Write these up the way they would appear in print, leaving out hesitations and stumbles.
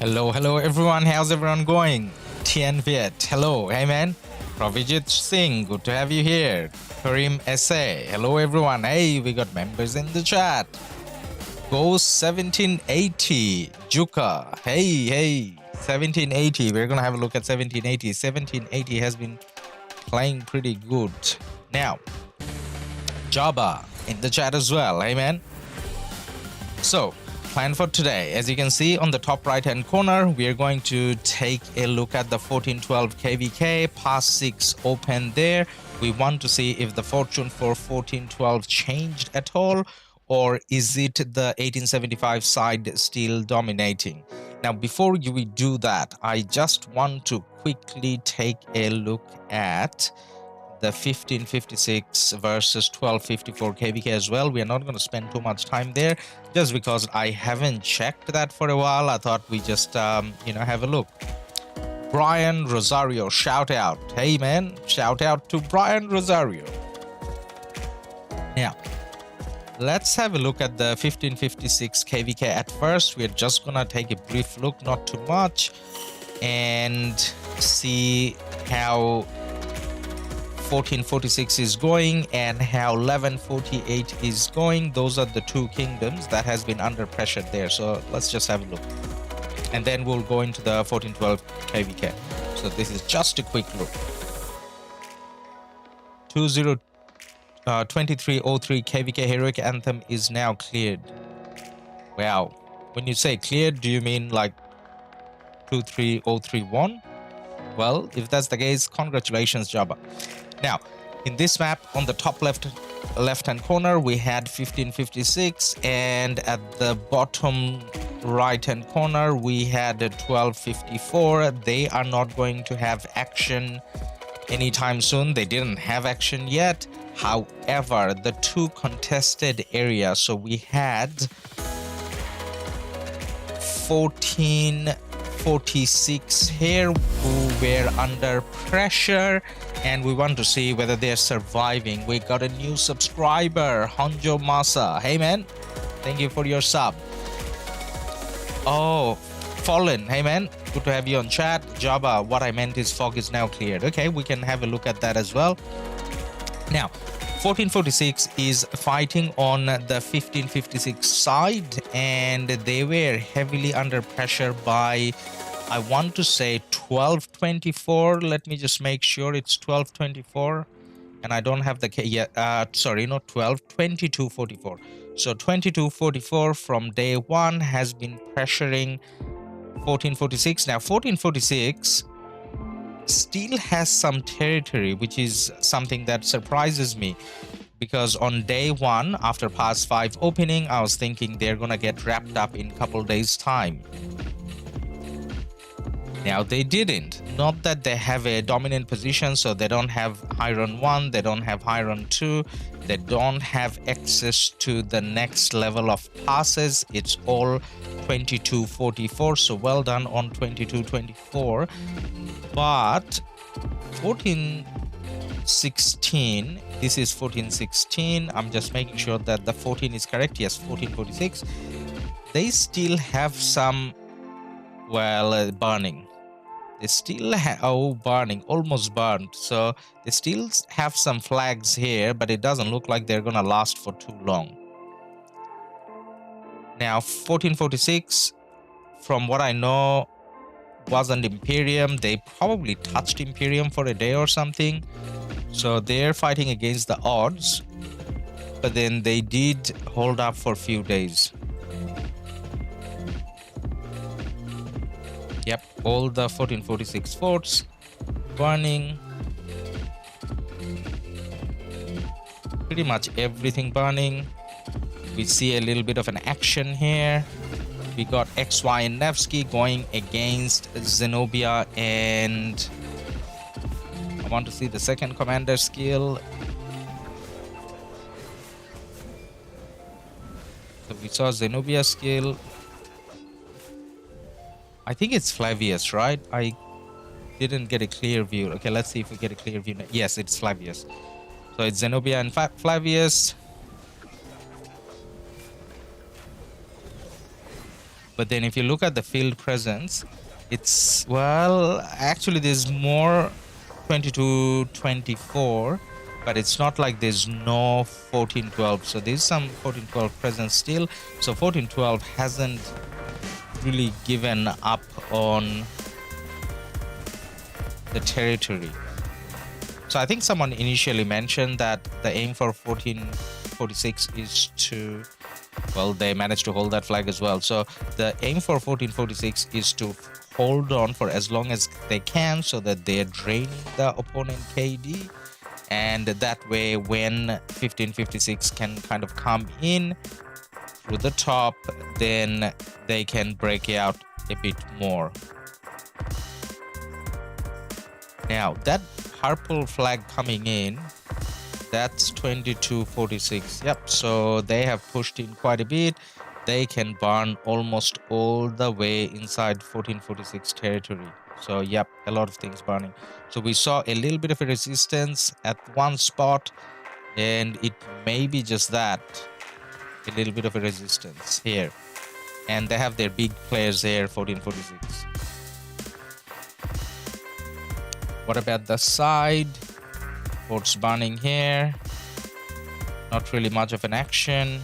Hello everyone. How's everyone going? Tien Viet, hello. Hey man. Pravijit Singh, good to have you here. Karim SA, hello everyone. Hey, we got members in the chat. Ghost 1780, Juka, hey, 1780. We're gonna have a look at 1780. 1780 has been playing pretty good. Now, Jabba in the chat as well. Hey man. So, plan for today, as you can see on the top right hand corner, we are going to take a look at the 1412 KvK, past 6 open there. We want to see if the fortune for 1412 changed at all, or is it the 1875 side still dominating. Now before we do that, I just want to quickly take a look at the 1556 versus 1254 KvK as well. We are not going to spend too much time there just because I haven't checked that for a while. I thought we just have a look. Brian Rosario, shout out. Hey man, shout out to Brian Rosario. Now let's have a look at the 1556 KvK at first. We're just gonna take a brief look, not too much, and see how 1446 is going and how 1148 is going. Those are the two kingdoms that has been under pressure there. So let's just have a look, and then we'll go into the 1412 KvK. So this is just a quick look. 2303 KvK heroic anthem is now cleared. Wow, when you say cleared, do you mean like 23031? Well, if that's the case, congratulations, Jabba. Now, in this map, on the top left-hand corner, we had 1556, and at the bottom right-hand corner, we had 1254. They are not going to have action anytime soon. They didn't have action yet. However, the two contested areas, so we had 1446 here who were under pressure, and we want to see whether they're surviving. We got a new subscriber, Honjo Masa. Hey man, thank you for your sub. Oh, Fallen, hey man, good to have you on chat. Jabba, what I meant is fog is now cleared. Okay, we can have a look at that as well. Now 1446 is fighting on the 1556 side, and they were heavily under pressure by, I want to say, 1224. Let me just make sure it's 1224, and I don't have the sorry, not 12, 2244. So 2244 from day one has been pressuring 1446. Now 1446 still has some territory, which is something that surprises me, because on day one, after past 5 opening, I was thinking they're gonna get wrapped up in a couple days time. Now they didn't. Not that they have a dominant position, so they don't have high run 1, they don't have high run 2, they don't have access to the next level of passes. It's all 2244, so well done on 2224. But 1416, this is 1416. I'm just making sure that the 14 is correct. Yes, 1446. They still have some, well, burning. They still have, burning, almost burned. So they still have some flags here, but it doesn't look like they're gonna last for too long. Now 1446, from what I know, wasn't Imperium. They probably touched Imperium for a day or something, so they're fighting against the odds, but then they did hold up for a few days. Yep, all the 1446 forts burning, pretty much everything burning. We see a little bit of an action here. We got XY and Nevsky going against Zenobia, and I want to see the second commander skill. So we saw Zenobia skill. I think it's Flavius, right? I didn't get a clear view. Okay, let's see if we get a clear view. Yes, it's Flavius. So it's Zenobia and Flavius. But then if you look at the field presence, it's, well, actually there's more 22-24, but it's not like there's no 14-12. So there's some 14-12 presence still. So 14-12 hasn't really given up on the territory. So I think someone initially mentioned that the aim for 1446 is to, well, they managed to hold that flag as well. So the aim for 1446 is to hold on for as long as they can so that they're draining the opponent KD. And that way, when 1556 can kind of come in through the top, then they can break out a bit more. Now, that purple flag coming in, that's 2246. Yep, so they have pushed in quite a bit. They can burn almost all the way inside 1446 territory. So yep, a lot of things burning. So we saw a little bit of a resistance at one spot, and it may be just that, a little bit of a resistance here. And they have their big players here, 1446. What about the side? Forts burning here. Not really much of an action.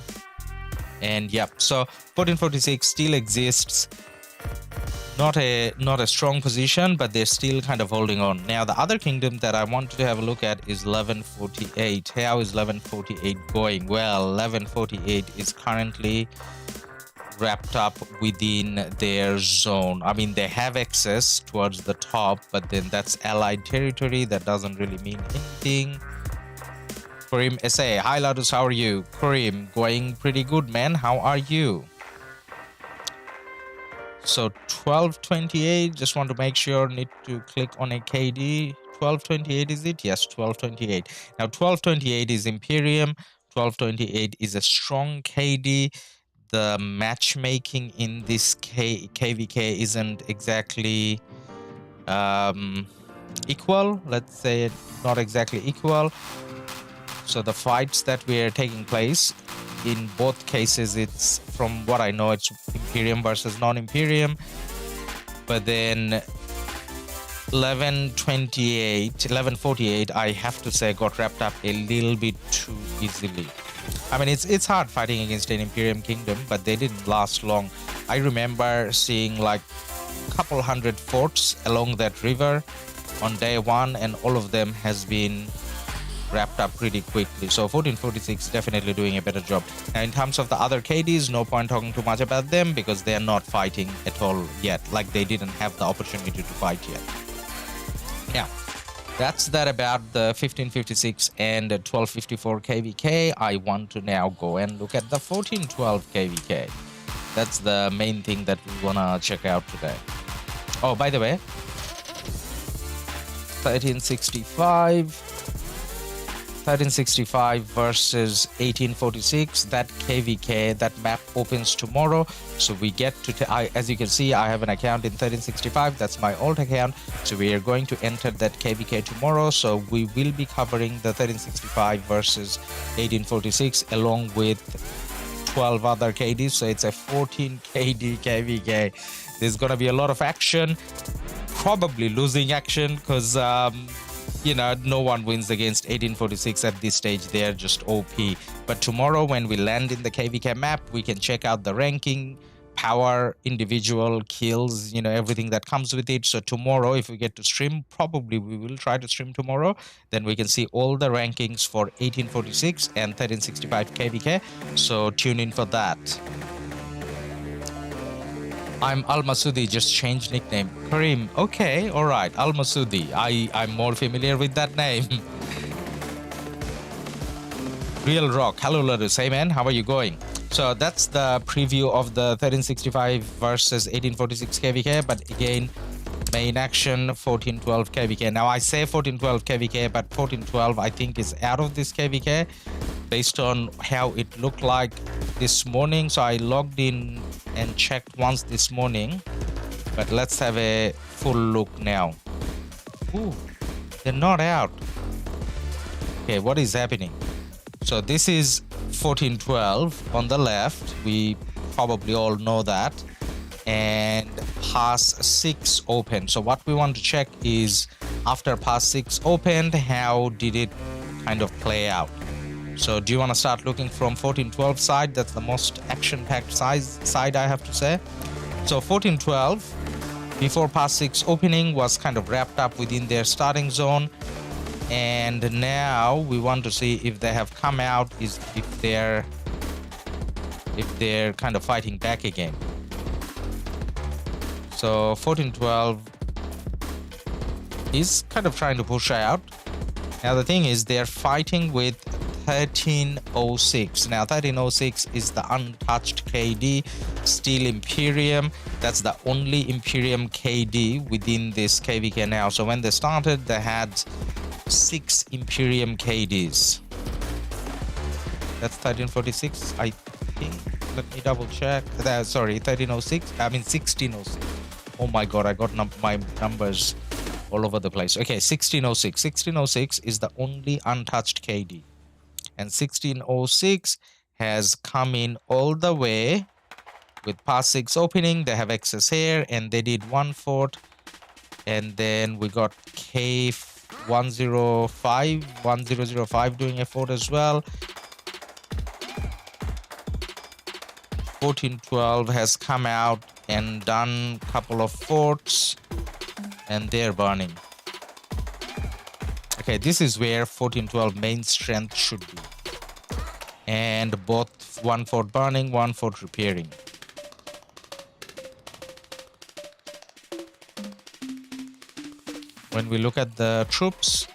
And yep, so 1446 still exists. Not a strong position, but they're still kind of holding on. Now, the other kingdom that I wanted to have a look at is 1148. How is 1148 going? Well, 1148 is currently wrapped up within their zone. I mean, they have access towards the top, but then that's allied territory. That doesn't really mean anything. Karim SA, hi Ladus, how are you? Karim, going pretty good, man. How are you? So 1228, just want to make sure, need to click on a KD. 1228 is it? Yes, 1228. Now 1228 is Imperium. 1228 is a strong KD. The matchmaking in this KvK isn't exactly equal. Let's say not exactly equal. So the fights that were taking place, in both cases, it's, from what I know, it's Imperium versus non-Imperium. But then 1148, I have to say, got wrapped up a little bit too easily. I mean, it's hard fighting against an Imperium kingdom, but they didn't last long. I remember seeing like a couple hundred forts along that river on day one, and all of them has been wrapped up pretty quickly. So 1446 definitely doing a better job. Now, in terms of the other KDs, no point talking too much about them because they are not fighting at all yet. Like, they didn't have the opportunity to fight yet. Yeah, that's that about the 1556 and 1254 KvK. I want to now go and look at the 1412 KvK. That's the main thing that we wanna check out today. Oh, by the way, 1365 versus 1846. That KvK, that map opens tomorrow. So we get to, as you can see, I have an account in 1365. That's my old account. So we are going to enter that KvK tomorrow. So we will be covering the 1365 versus 1846 along with 12 other KDs. So it's a 14 KD KvK. There's going to be a lot of action. Probably losing action because you know, no one wins against 1846 at this stage. They're just OP. But tomorrow when we land in the KvK map, we can check out the ranking, power, individual kills, you know, everything that comes with it. So tomorrow, if we get to stream, probably we will try to stream tomorrow, then we can see all the rankings for 1846 and 1365 KvK. So tune in for that. I'm Al Masudi, just changed nickname. Karim, okay, alright, Al Masudi. I'm more familiar with that name. Real RoK, hello Ladus, hey man, how are you going? So that's the preview of the 1365 versus 1846 KvK, but again, main action 1412 KvK. Now I say 1412 KvK, but 1412 I think is out of this KvK based on how it looked like this morning. So I logged in and checked once this morning, but let's have a full look now. Ooh, they're not out. Okay, what is happening? So this is 1412 on the left. We probably all know that. and pass 6 open. So what we want to check is after pass 6 opened, how did it kind of play out? So do you want to start looking from 1412 side? That's the most action-packed side, I have to say. So 1412 before pass 6 opening was kind of wrapped up within their starting zone, and now we want to see if they have come out, if they're kind of fighting back again. So 1412 is kind of trying to push out. Now the thing is, they're fighting with 1306. Now 1306 is the untouched KD, still Imperium. That's the only Imperium KD within this KvK now. So when they started, they had 6 Imperium KDs. That's 1346, I think. Let me double check. Sorry, 1306. I mean 1606. Oh my god, I got my numbers all over the place. Okay, 1606. 1606 is the only untouched KD. And 1606 has come in all the way with pass 6 opening. They have excess here, and they did 1/4. And then we got K1005 doing a fort as well. 1412 has come out and done a couple of forts, and they're burning. Okay, this is where 1412 main strength should be, and both 1 fort burning, 1 fort repairing. When we look at the troops,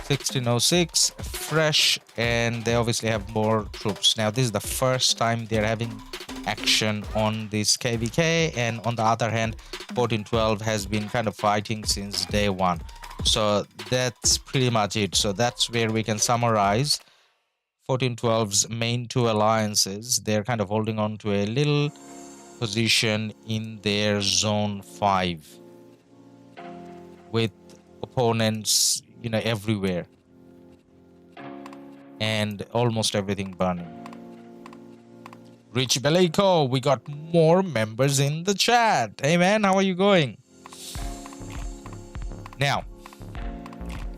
1606 fresh, and they obviously have more troops. Now this is the first time they're having action on this KvK, and on the other hand 1412 has been kind of fighting since day one. So that's pretty much it. So that's where we can summarize 1412's main 2 alliances. They're kind of holding on to a little position in their zone 5 with opponents, you know, everywhere, and almost everything burning. Rich Beleiko, we got more members in the chat. Hey man, how are you going? Now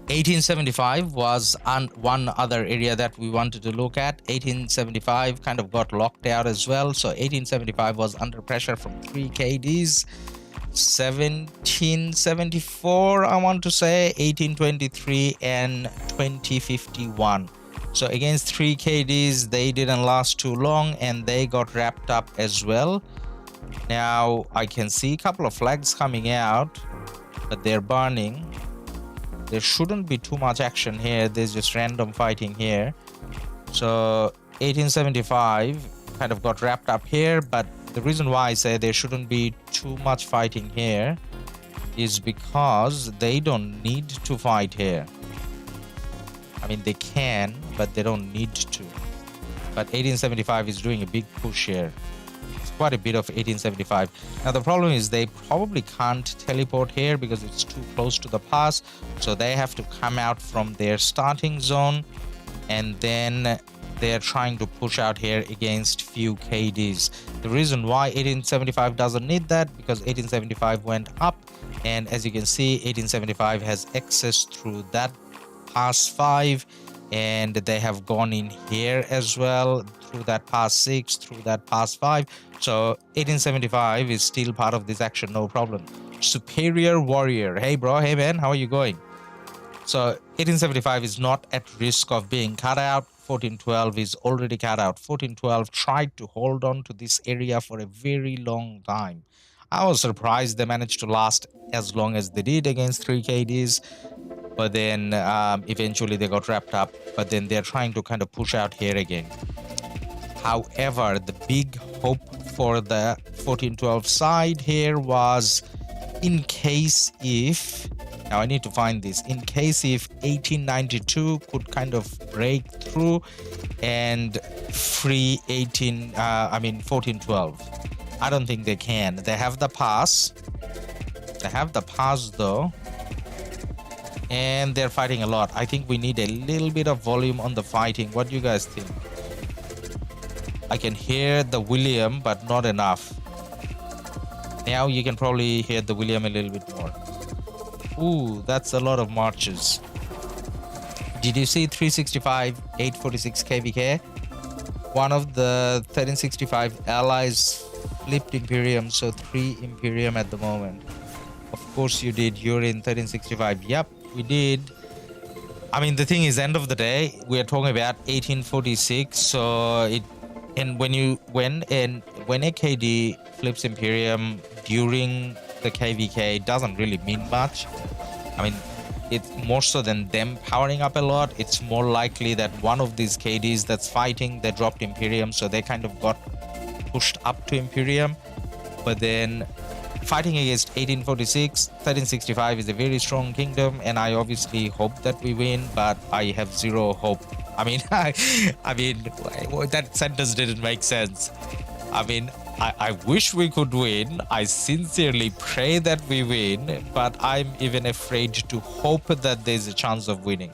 1875 was one other area that we wanted to look at. 1875 kind of got locked out as well. So 1875 was under pressure from 3 KDs. 1774, I want to say, 1823 and 2051. So against 3 KDs, they didn't last too long, and they got wrapped up as well. Now I can see a couple of flags coming out, but they're burning. There shouldn't be too much action here. There's just random fighting here. So 1875 kind of got wrapped up here, but the reason why I say there shouldn't be too much fighting here is because they don't need to fight here. I mean, they can, but they don't need to. But 1875 is doing a big push here. It's quite a bit of 1875. Now the problem is they probably can't teleport here because it's too close to the pass. So they have to come out from their starting zone, and then they're trying to push out here against few KDs. The reason why 1875 doesn't need that, because 1875 went up, and as you can see, 1875 has access through that pass 5, and they have gone in here as well through that pass 6, through that pass 5. So 1875 is still part of this action, no problem. Superior Warrior, hey bro, hey man, how are you going? So 1875 is not at risk of being cut out. 1412 is already cut out. 1412 tried to hold on to this area for a very long time. I was surprised they managed to last as long as they did against 3 KDs, but then eventually they got wrapped up, but then they're trying to kind of push out here again. However, the big hope for the 1412 side here was, in case if, now I need to find this, in case if 1892 could kind of break through and free 1412. I don't think they can. They have the pass. They have the pass though, and they're fighting a lot. I think we need a little bit of volume on the fighting. What do you guys think? I can hear the William, but not enough. Now you can probably hear the William a little bit more. Ooh, that's a lot of marches. Did you see 365, 846 KvK? One of the 1365 allies flipped Imperium, so 3 Imperium at the moment. Of course you did. You're in 1365. Yep, we did. I mean, the thing is, end of the day, we are talking about 1846. So it, and when a KD flips Imperium during the KvK, it doesn't really mean much. I mean, it's more so than them powering up a lot. It's more likely that one of these KDs that's fighting, they dropped Imperium, so they kind of got pushed up to Imperium. But then fighting against 1846, 1365 is a very strong kingdom, and I obviously hope that we win, but I have zero hope. I mean, I mean, that sentence didn't make sense. I mean, I wish we could win. I sincerely pray that we win, but I'm even afraid to hope that there's a chance of winning.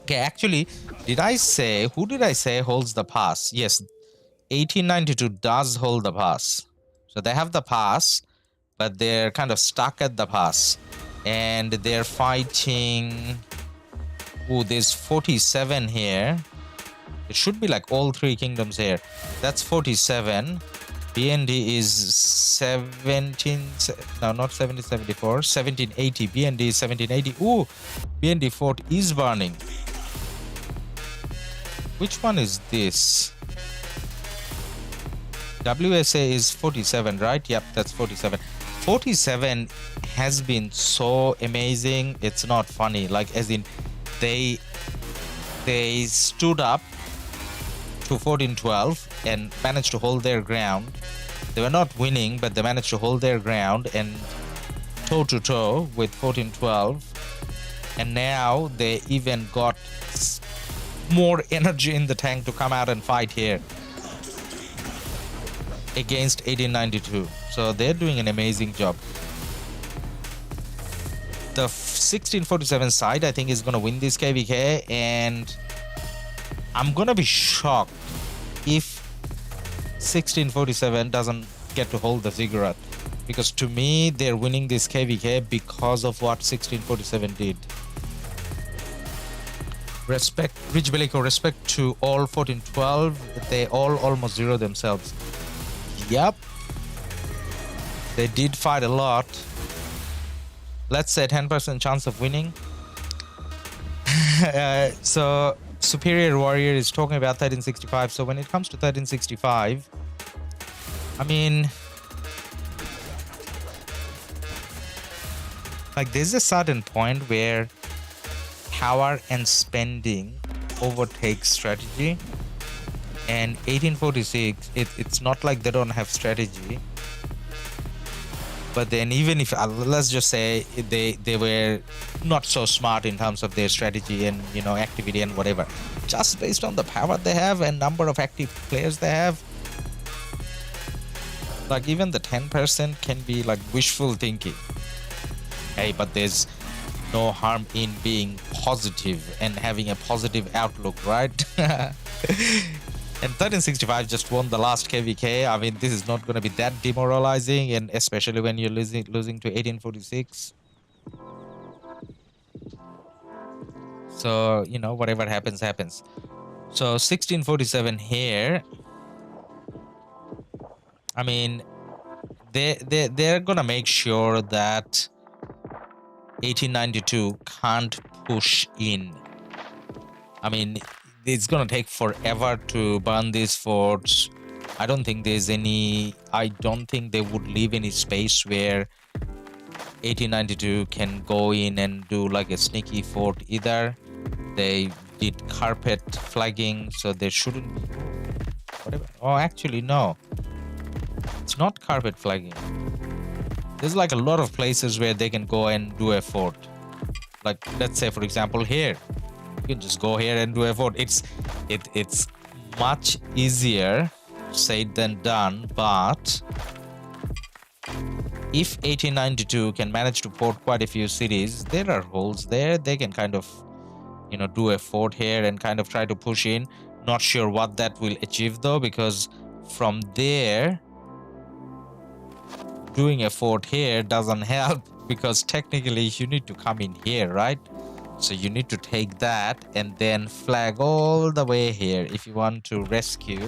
Okay, actually, did I say, who did I say holds the pass? Yes, 1892 does hold the pass. So they have the pass, but they're kind of stuck at the pass. And they're fighting... Ooh, there's 47 here. It should be like all 3 kingdoms here. That's 47. BND is 17... No, not 1774. 1780. BND is 1780. Ooh, BND fort is burning. Which one is this? WSA is 47, right? Yep, that's 47. 47 has been so amazing. It's not funny. Like, as in, they stood up to 1412 and managed to hold their ground. They were not winning, but they managed to hold their ground and toe to toe with 1412. And now they even got more energy in the tank to come out and fight here against 1892. So they're doing an amazing job. The 1647 side, I think, is going to win this KvK, and I'm going to be shocked if 1647 doesn't get to hold the ziggurat, because to me, they're winning this KvK because of what 1647 did. Respect, Rich Bellico, respect to all 1412. They all almost zero themselves. Yep, they did fight a lot. Let's say 10% chance of winning. So Superior Warrior is talking about 1365. So when it comes to 1365, I mean, like, there's a certain point where power and spending overtakes strategy. And 1846, it's not like they don't have strategy. But then even if, let's just say they were not so smart in terms of their strategy and, you know, activity and whatever, just based on the power they have and number of active players they have, like, even the 10% can be like wishful thinking. Hey, but there's no harm in being positive and having a positive outlook, right? And 1365 just won the last KvK. I mean, this is not going to be that demoralizing, and especially when you're losing to 1846. So, you know, whatever happens, happens. So 1647 here, I mean, they're going to make sure that 1892 can't push in. I mean, it's gonna take forever to burn these forts. I don't think they would leave any space where 1892 can go in and do like a sneaky fort either. They did carpet flagging, so there shouldn't be whatever. Oh, actually, no, it's not carpet flagging. There's like a lot of places where they can go and do a fort. Like, let's say, for example, here. You can just go here and do a fort. It's much easier said than done, but if 1892 can manage to port quite a few cities, there are holes there. They can kind of, you know, do a fort here and kind of try to push in. Not sure what that will achieve though, because from there doing a fort here doesn't help, because technically you need to come in here, right? So you need to take that and then flag all the way here if you want to rescue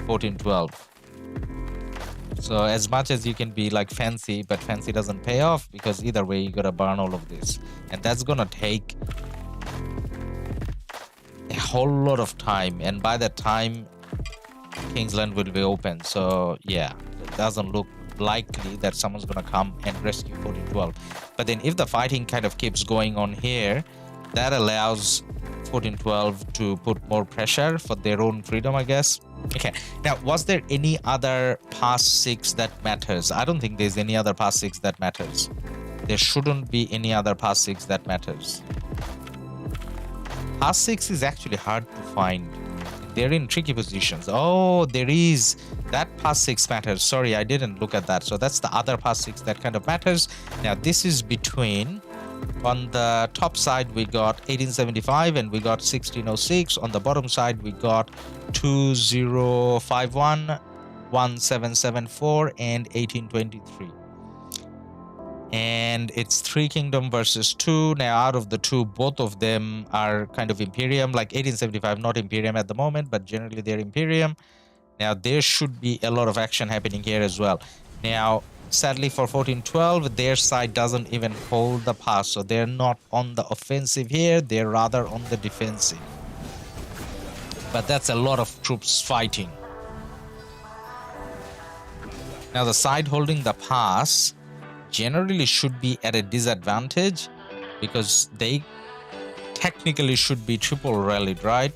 1412. So as much as you can be like fancy, but fancy doesn't pay off, because either way you gotta burn all of this, and that's gonna take a whole lot of time, and by that time Kingsland will be open. So yeah, it doesn't look likely that someone's gonna come and rescue 1412. But then if the fighting kind of keeps going on here, that allows 1412 to put more pressure for their own freedom, I guess. Okay, now was there any other pass 6 that matters? I don't think there's any other pass 6 that matters. There shouldn't be any other pass 6 that matters. Pass 6 is actually hard to find. They're in tricky positions. Oh, there is that pass 6 matters. Sorry, I didn't look at that. So that's the other pass 6 that kind of matters. Now this is between, on the top side we got 1875 and we got 1606. On the bottom side we got 2051, 1774 and 1823. And it's 3 kingdom versus 2. Now out of the 2, both of them are kind of Imperium, like 1875 not Imperium at the moment, but generally they're Imperium. Now there should be a lot of action happening here as well. Now sadly for 1412, their side doesn't even hold the pass, so they're not on the offensive here, they're rather on the defensive. But that's a lot of troops fighting. Now the side holding the pass generally should be at a disadvantage, because they technically should be triple rallied, right?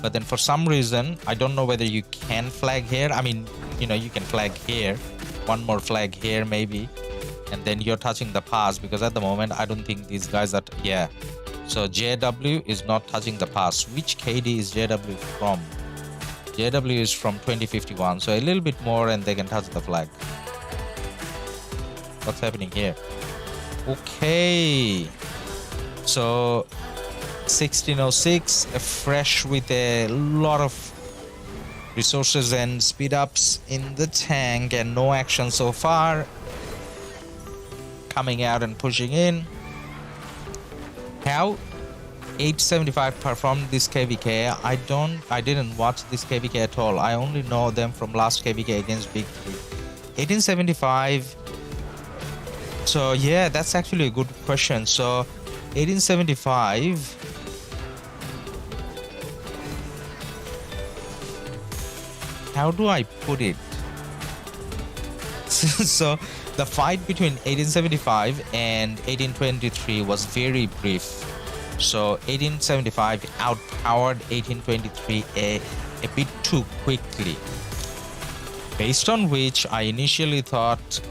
But then for some reason, I don't know whether you can flag here. I mean, you know, you can flag here, one more flag here maybe, and then you're touching the pass, because at the moment I don't think these guys are, yeah. So JW is not touching the pass. Which KD is JW from? JW is from 2051, so a little bit more and they can touch the flag. What's happening here? Okay, so 1606, fresh with a lot of resources and speed ups in the tank, and no action so far. Coming out and pushing in. How 875 performed this KvK? I didn't watch this KvK at all. I only know them from last KvK against Big 3. 1875. So yeah, that's actually a good question. So 1875, how do I put it? So the fight between 1875 and 1823 was very brief. So 1875 outpowered 1823 a bit too quickly, based on which I initially thought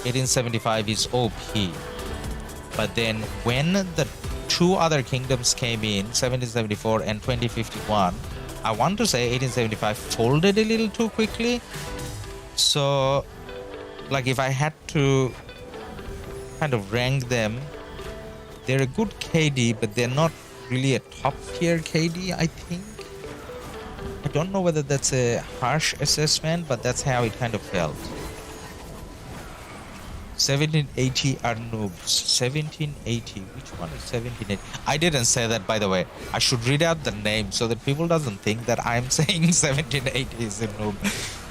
1875 is OP. But then when the 2 other kingdoms came in, 1774 and 2051, I want to say 1875 folded a little too quickly. So like if I had to kind of rank them, they're a good KD, but they're not really a top tier KD, I think. I don't know whether that's a harsh assessment, but that's how it kind of felt. 1780 are noobs. 1780, which one is 1780? I didn't say that, by the way. I should read out the name so that people doesn't think that I'm saying 1780 is a noob.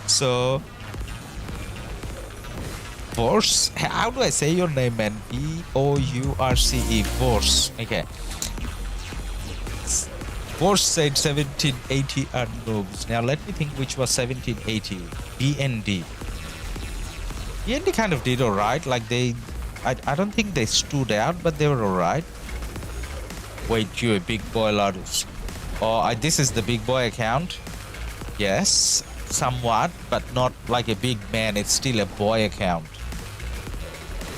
So Vorce, how do I say your name, man? B-O-U-R-C-E, Vorce. Okay. Vorce said 1780 are noobs. Now let me think which was 1780. BND. BND kind of did alright. Like I don't think they stood out, but they were alright. Wait, you a big boy, LADUS. Oh, this is the big boy account. Yes, somewhat, but not like a big man. It's still a boy account.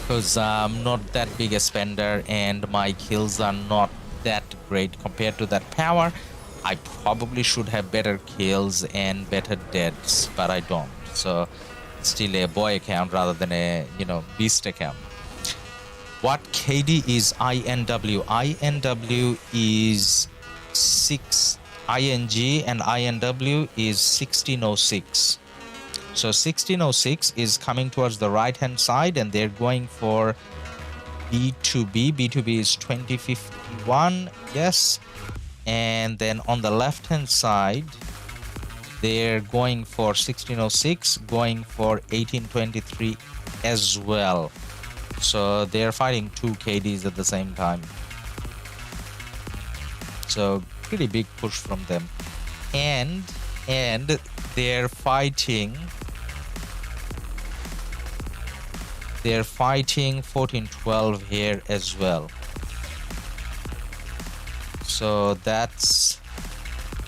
Because I'm not that big a spender and my kills are not that great compared to that power. I probably should have better kills and better deaths, but I don't. So it's still a boy account rather than a, you know, beast account. What KD is INW? INW is 6 ING and INW is 1606. So 1606 is coming towards the right hand side, and they're going for B2B. B2B is 2051, yes. And then on the left hand side, they're going for 1606, going for 1823 as well. So they're fighting 2 KDs at the same time. So pretty big push from them. And they're fighting 1412 here as well. So that's,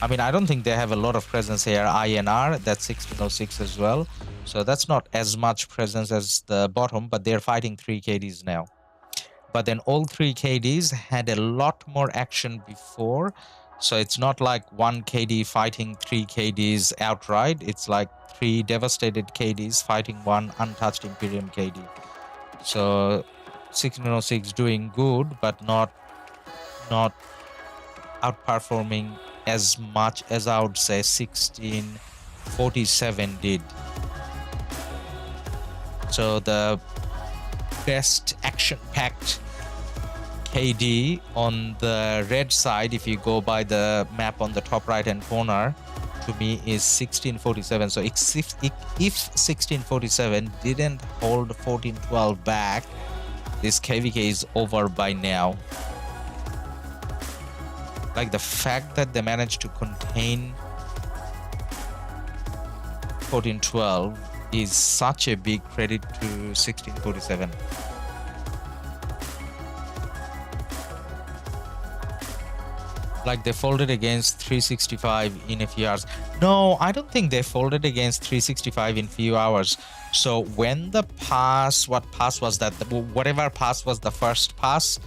I mean, I don't think they have a lot of presence here. INR, that's 1606 as well. So that's not as much presence as the bottom, but they're fighting 3 KDs now. But then all 3 KDs had a lot more action before. So it's not like 1 KD fighting 3 KDs outright. It's like 3 devastated KDs fighting 1 untouched Imperium KD. So 1606 doing good, but not outperforming as much as I would say 1647 did. So the best action-packed KD on the red side, if you go by the map on the top right hand corner, to me is 1647. So if 1647 didn't hold 1412 back, this KvK is over by now. Like the fact that they managed to contain 1412 is such a big credit to 1647. Like they folded against 365 in a few hours. No, I don't think they folded against 365 in few hours. So when the pass, what pass was that? Whatever pass was the first pass,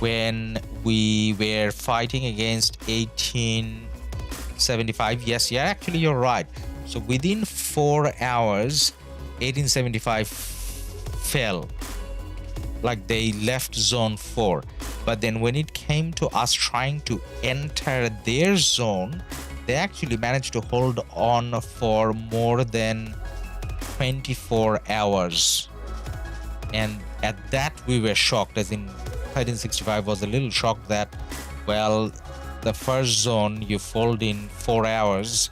when we were fighting against 1875. Yes, yeah, actually you're right. So within 4 hours, 1875 fell. Like they left zone 4. But then when it came to us trying to enter their zone, they actually managed to hold on for more than 24 hours. And at that we were shocked, as in 1365 was a little shocked that, well, the first zone you fold in 4 hours,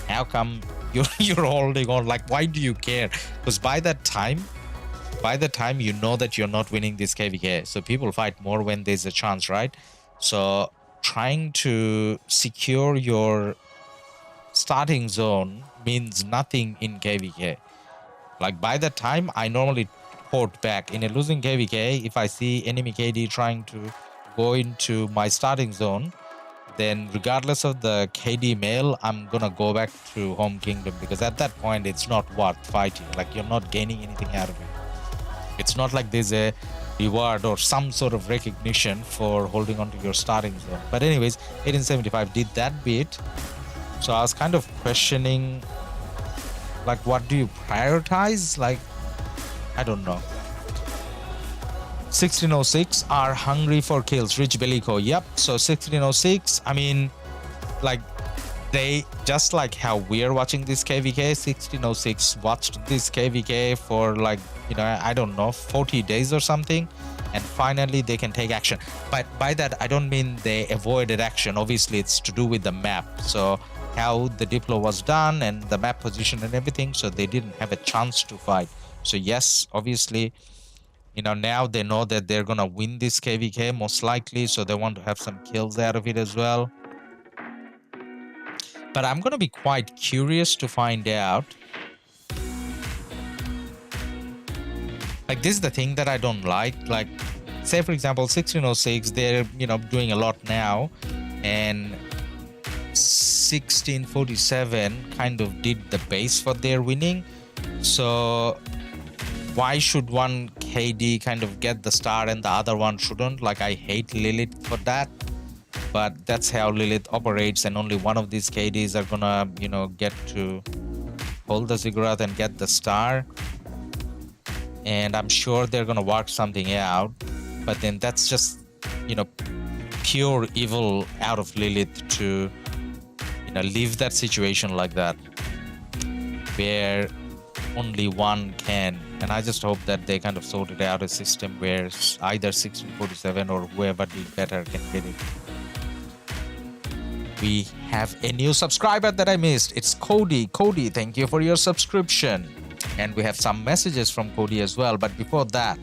how come you're holding on? Like, why do you care? Because by the time you know that you're not winning this KvK, so people fight more when there's a chance, right? So trying to secure your starting zone means nothing in KvK. Like by the time I normally port back in a losing KvK, if I see enemy KD trying to go into my starting zone, then regardless of the KD mail, I'm gonna go back to home kingdom, because at that point it's not worth fighting. Like you're not gaining anything out of it. It's not like there's a reward or some sort of recognition for holding on to your starting zone. But anyways, 1875 did that bit. So I was kind of questioning, like, what do you prioritize? Like, I don't know. 1606 are hungry for kills. Rich Bellico. Yep. So 1606, I mean, like, they, just like how we're watching this KvK, 1606 watched this KvK for like, you know, I don't know, 40 days or something. And finally they can take action. But by that, I don't mean they avoided action. Obviously, it's to do with the map. So how the diplo was done and the map position and everything. So they didn't have a chance to fight. So yes, obviously, you know, now they know that they're going to win this KvK most likely. So they want to have some kills out of it as well. But I'm going to be quite curious to find out. Like, this is the thing that I don't like. Like, say, for example, 1606, they're, you know, doing a lot now. And 1647 kind of did the base for their winning. So why should one KD kind of get the star and the other one shouldn't? Like, I hate Lilith for that. But that's how Lilith operates, and only one of these KDs are gonna, you know, get to hold the ziggurat and get the star. And I'm sure they're gonna work something out. But then that's just, you know, pure evil out of Lilith to, you know, leave that situation like that. where only one can. And I just hope that they kind of sorted out a system where either 1647 or whoever did better can get it. We have a new subscriber that I missed. It's Cody. Cody, thank you for your subscription. And we have some messages from Cody as well. But before that,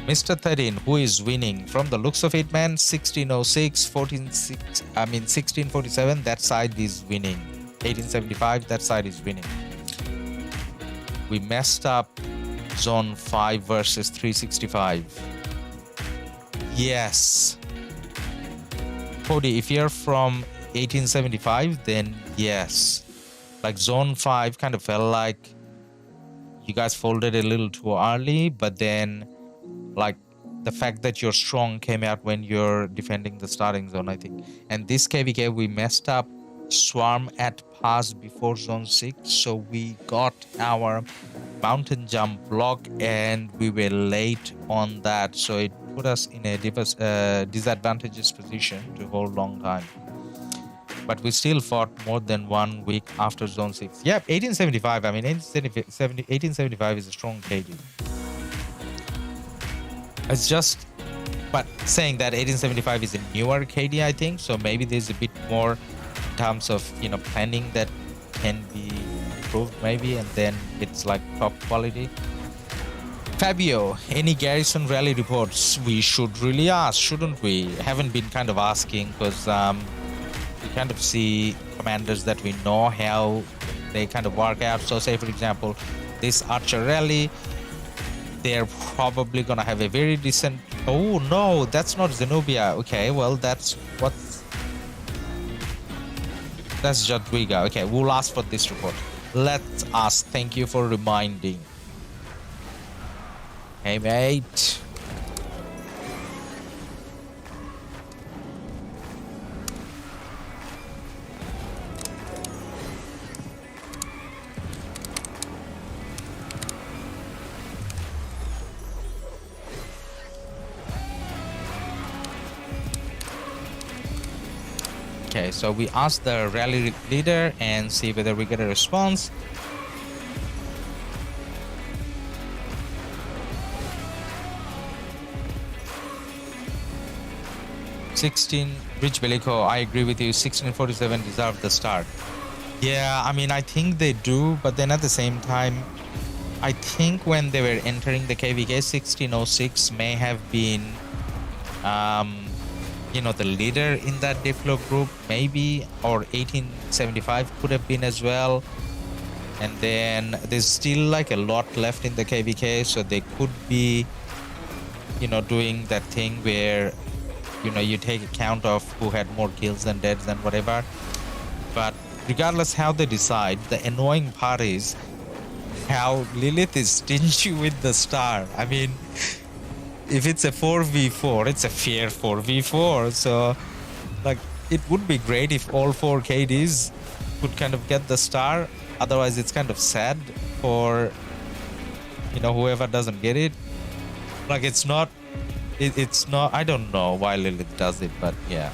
Mr. 13, who is winning from the looks of it, man, 1606, 1647, that side is winning. 1875, that side is winning. We messed up zone 5 versus 365. Yes. Cody, if you're from 1875, then yes. Like zone 5 kind of felt like you guys folded a little too early, but then like the fact that you're strong came out when you're defending the starting zone, I think. And this KvK, we messed up swarm at pass before zone 6, so we got our mountain jump block and we were late on that, so it put us in a disadvantageous position to hold long time. But we still fought more than 1 week after zone 6. Yep, 1875. I mean, 1875 is a strong KD. It's just, but saying that 1875 is a newer KD, I think, so maybe there's a bit more in terms of, you know, planning that can be improved maybe, and then it's like top quality. Fabio, any garrison rally reports? We should really ask, shouldn't we? Haven't been kind of asking because we kind of see commanders that we know how they kind of work out. So say for example, this archer rally, they're probably gonna have a very decent, oh no, that's not Zenobia. Okay, well that's Jadwiga. Okay, we'll ask for this report. Let's ask. Thank you for reminding. Hey mate. Okay, so we asked the rally leader and see whether we get a response. Rich Bellico, I agree with you. 1647 deserve the start. Yeah, I mean, I think they do, but then at the same time, I think when they were entering the KvK, 1606 may have been, you know, the leader in that deflo group, maybe, or 1875 could have been as well. And then there's still like a lot left in the KvK, so they could be, you know, doing that thing where, you know, you take account of who had more kills than deaths and whatever. But regardless how they decide, the annoying part is how Lilith is stingy with the star. I mean, if it's a 4v4, it's a fair 4v4. So, like, it would be great if all 4 KDs could kind of get the star. Otherwise, it's kind of sad for, you know, whoever doesn't get it. Like, it's not, I don't know why Lilith does it, but yeah.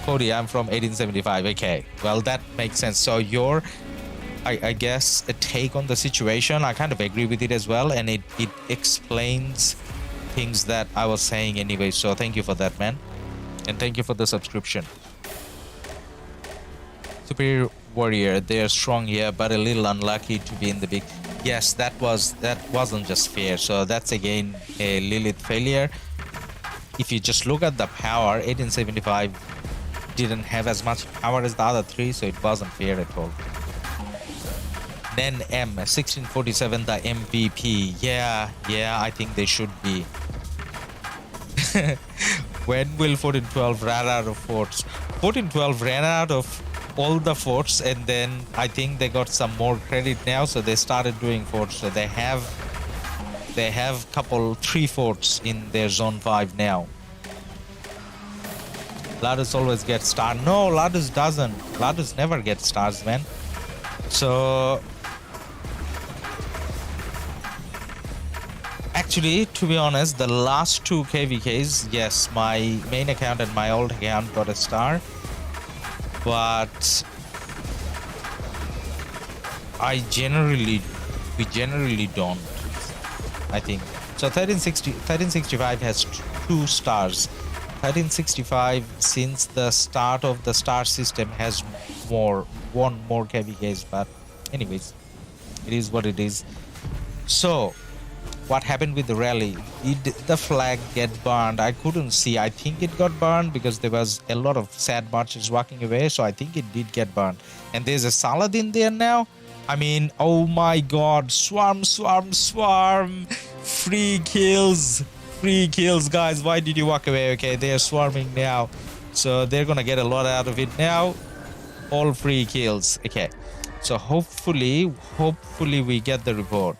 Cody, I'm from 1875. Okay, well, that makes sense. So your, I guess, a take on the situation, I kind of agree with it as well, and it explains things that I was saying anyway. So thank you for that, man, and thank you for the subscription. Superior Warrior, they're strong here, but a little unlucky to be in the big. Yes, that wasn't just fair. So that's again a Lilith failure. If you just look at the power, 1875 didn't have as much power as the other 3, so it wasn't fair at all. Then 1647, the MVP. Yeah, I think they should be. When will 1412 run out of forts? 1412 ran out of all the forts, and then I think they got some more credit now, so they started doing forts. So they have 3 forts in their zone 5 now. LADUS always gets star. No, LADUS doesn't. LADUS never gets stars, man. So actually, to be honest, the last 2 KvKs, yes, my main account and my old account got a star, but we generally don't, I think. So 1365 has 2 stars. 1365 since the start of the star system has one more KvKs, but anyways, it is what it is. So what happened with the rally? Did the flag get burned? I couldn't see. I think it got burned because there was a lot of sad marchers walking away, so I think it did get burned. And there's a Saladin there now. I mean, oh my god, swarm, free kills, guys. Why did you walk away? Okay, they're swarming now, so they're gonna get a lot out of it now. All free kills. Okay, so hopefully we get the report.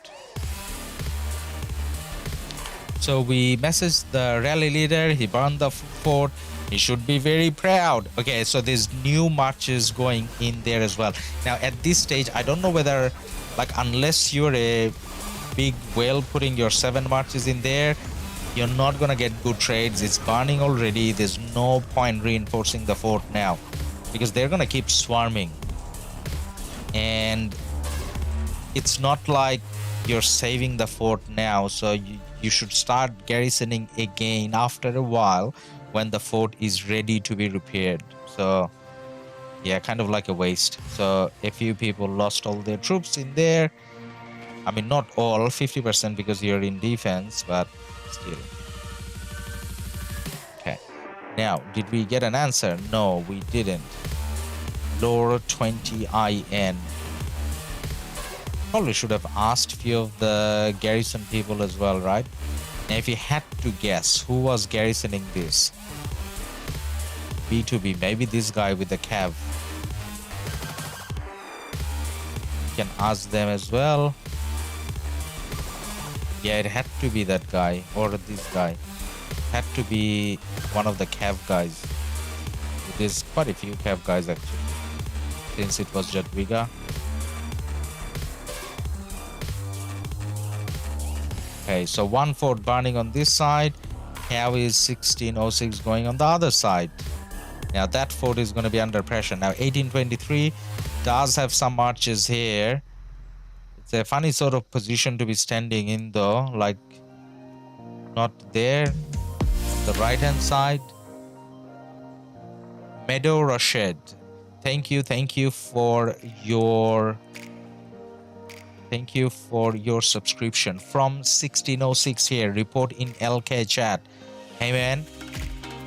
So we messaged the rally leader. He burned the fort. He should be very proud. Okay, so there's new marches going in there as well. Now at this stage, I don't know whether, like, unless you're a big whale putting your 7 marches in there, you're not gonna get good trades. It's burning already. There's no point reinforcing the fort now because they're gonna keep swarming. And it's not like you're saving the fort now, so you should start garrisoning again after a while when the fort is ready to be repaired. So yeah, kind of like a waste. So a few people lost all their troops in there. I mean, not all, 50% because you're in defense, but still. Okay, now did we get an answer? No, we didn't. Lore 20 IN. Probably should have asked few of the garrison people as well, right? Now if you had to guess who was garrisoning this, B2B, maybe this guy with the cav. You can ask them as well. Yeah, it had to be that guy or this guy. Had to be one of the cav guys. There's quite a few cav guys actually, since it was Jadwiga. Okay, so 1 fort burning on this side. How is 1606 going on the other side? Now that fort is going to be under pressure. Now 1823 does have some marches here. It's a funny sort of position to be standing in though, like not there. On the right hand side. Meadow Rashid, thank you for your subscription. From 1606 here, report in LK chat. Hey man,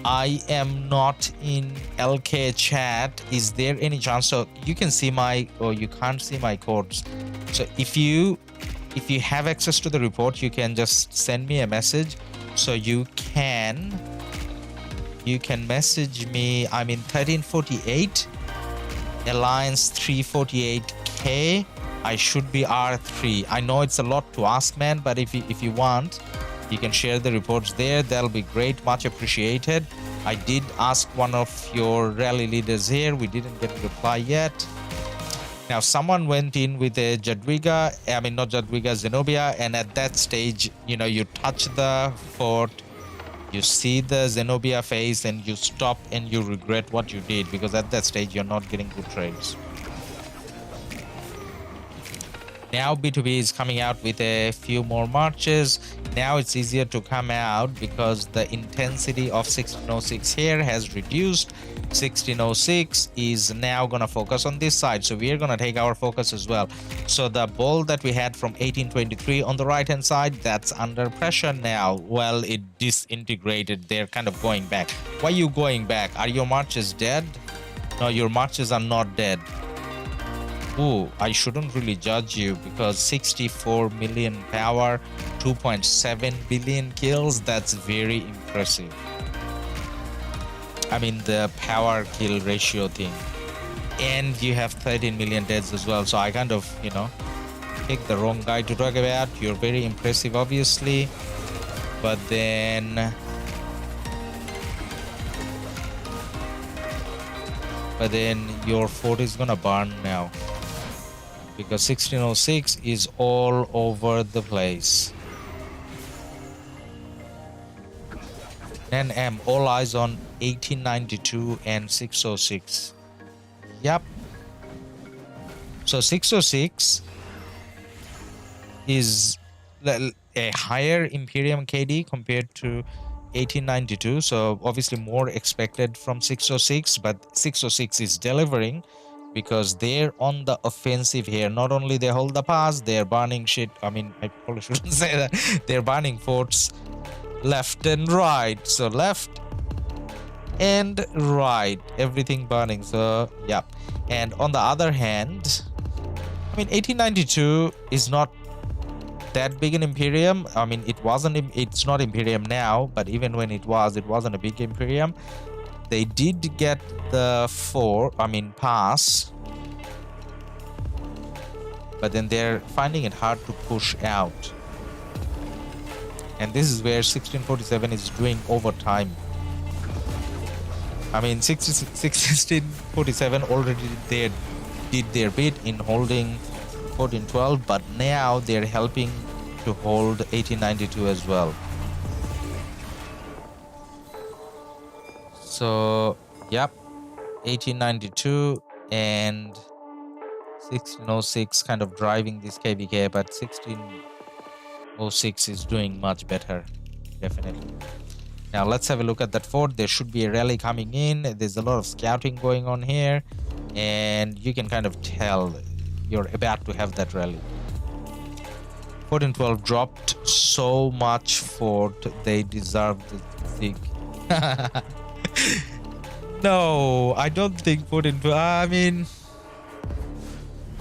I am not in LK chat. Is there any chance? So you can see my, or you can't see my codes. So if you have access to the report, you can just send me a message. So you can message me. I'm in 1348 Alliance 348K. I should be R3. I know it's a lot to ask, man, but if you want, you can share the reports there. That'll be great, much appreciated. I did ask one of your rally leaders here. We didn't get a reply yet. Now someone went in with a Jadwiga, I mean not Jadwiga, Zenobia, and at that stage, you know, you touch the fort, you see the Zenobia face, and you stop and you regret what you did, because at that stage you're not getting good trades. Now B2B is coming out with a few more marches. Now it's easier to come out because the intensity of 1606 here has reduced. 1606 is now going to focus on this side, so we are going to take our focus as well. So the ball that we had from 1823 on the right hand side, that's under pressure now. Well, it disintegrated. They're kind of going back. Why are you going back? Are your marches dead? No, your marches are not dead. Ooh, I shouldn't really judge you, because 64 million power, 2.7 billion kills, that's very impressive. I mean, the power kill ratio thing. And you have 13 million deaths as well, so I kind of, you know, picked the wrong guy to talk about. You're very impressive, obviously, but then your fort is gonna burn now, because 1606 is all over the place. 10M, all eyes on 1892 and 606. Yep. So 606 is a higher Imperium KD compared to 1892. So obviously more expected from 606, but 606 is delivering because they're on the offensive here. Not only they hold the pass, they're burning shit. I mean, I probably shouldn't say that. They're burning forts left and right. So left and right, everything burning. So yeah. And on the other hand, I mean, 1892 is not that big an Imperium. I mean, it's not Imperium now, but even when it wasn't a big Imperium. They did get the pass, but then they're finding it hard to push out. And this is where 1647 is doing overtime. I mean, 1647 already did their bit in holding 1412, but now they're helping to hold 1892 as well. So, yep, 1892 and 1606 kind of driving this KvK, but 1606 is doing much better, definitely. Now let's have a look at that fort. There should be a rally coming in. There's a lot of scouting going on here, and you can kind of tell you're about to have that rally. 1412 dropped so much fort, they deserve the thing. No, I don't think 1412.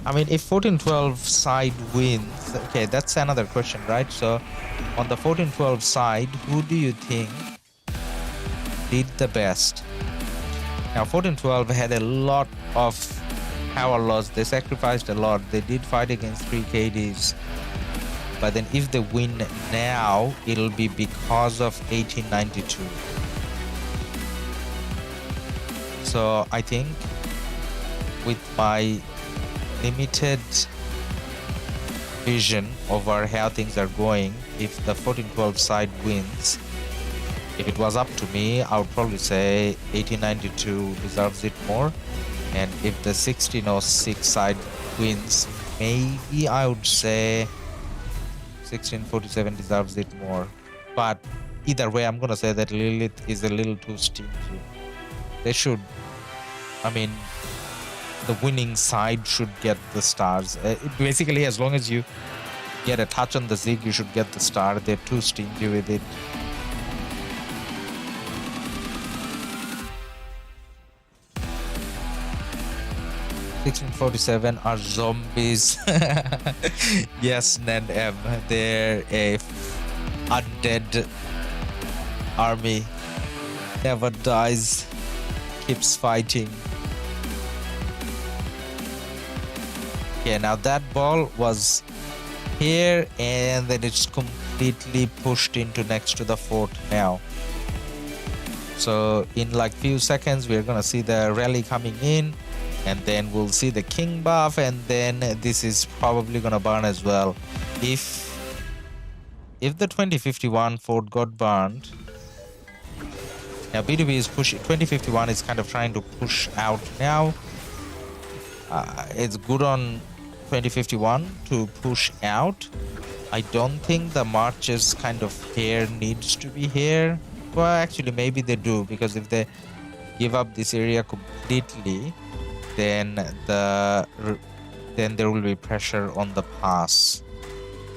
I mean, if 1412 side wins, okay, that's another question, right? So, on the 1412 side, who do you think did the best? Now, 1412 had a lot of power loss. They sacrificed a lot. They did fight against 3 KDs. But then if they win now, it'll be because of 1892. So I think with my limited vision over how things are going, if the 1412 side wins, if it was up to me, I would probably say 1892 deserves it more. And if the 1606 side wins, maybe I would say 1647 deserves it more. But either way, I'm gonna say that Lilith is a little too stingy. They should, the winning side should get the stars. Basically, as long as you get a touch on the Zig, you should get the star. They're too stingy with it. (1647) are zombies. Yes, Nan M. They're a undead army. Never dies. Keeps fighting. Okay, now that ball was here, and then it's completely pushed into next to the fort now. So in like few seconds, we're gonna see the rally coming in, and then we'll see the king buff, and then this is probably gonna burn as well. If the 2051 fort got burned, now B2B is pushing. 2051 is kind of trying to push out now. It's good on 2051 to push out. I don't think the marches kind of here needs to be here. Well, actually, maybe they do, because if they give up this area completely, then there will be pressure on the pass.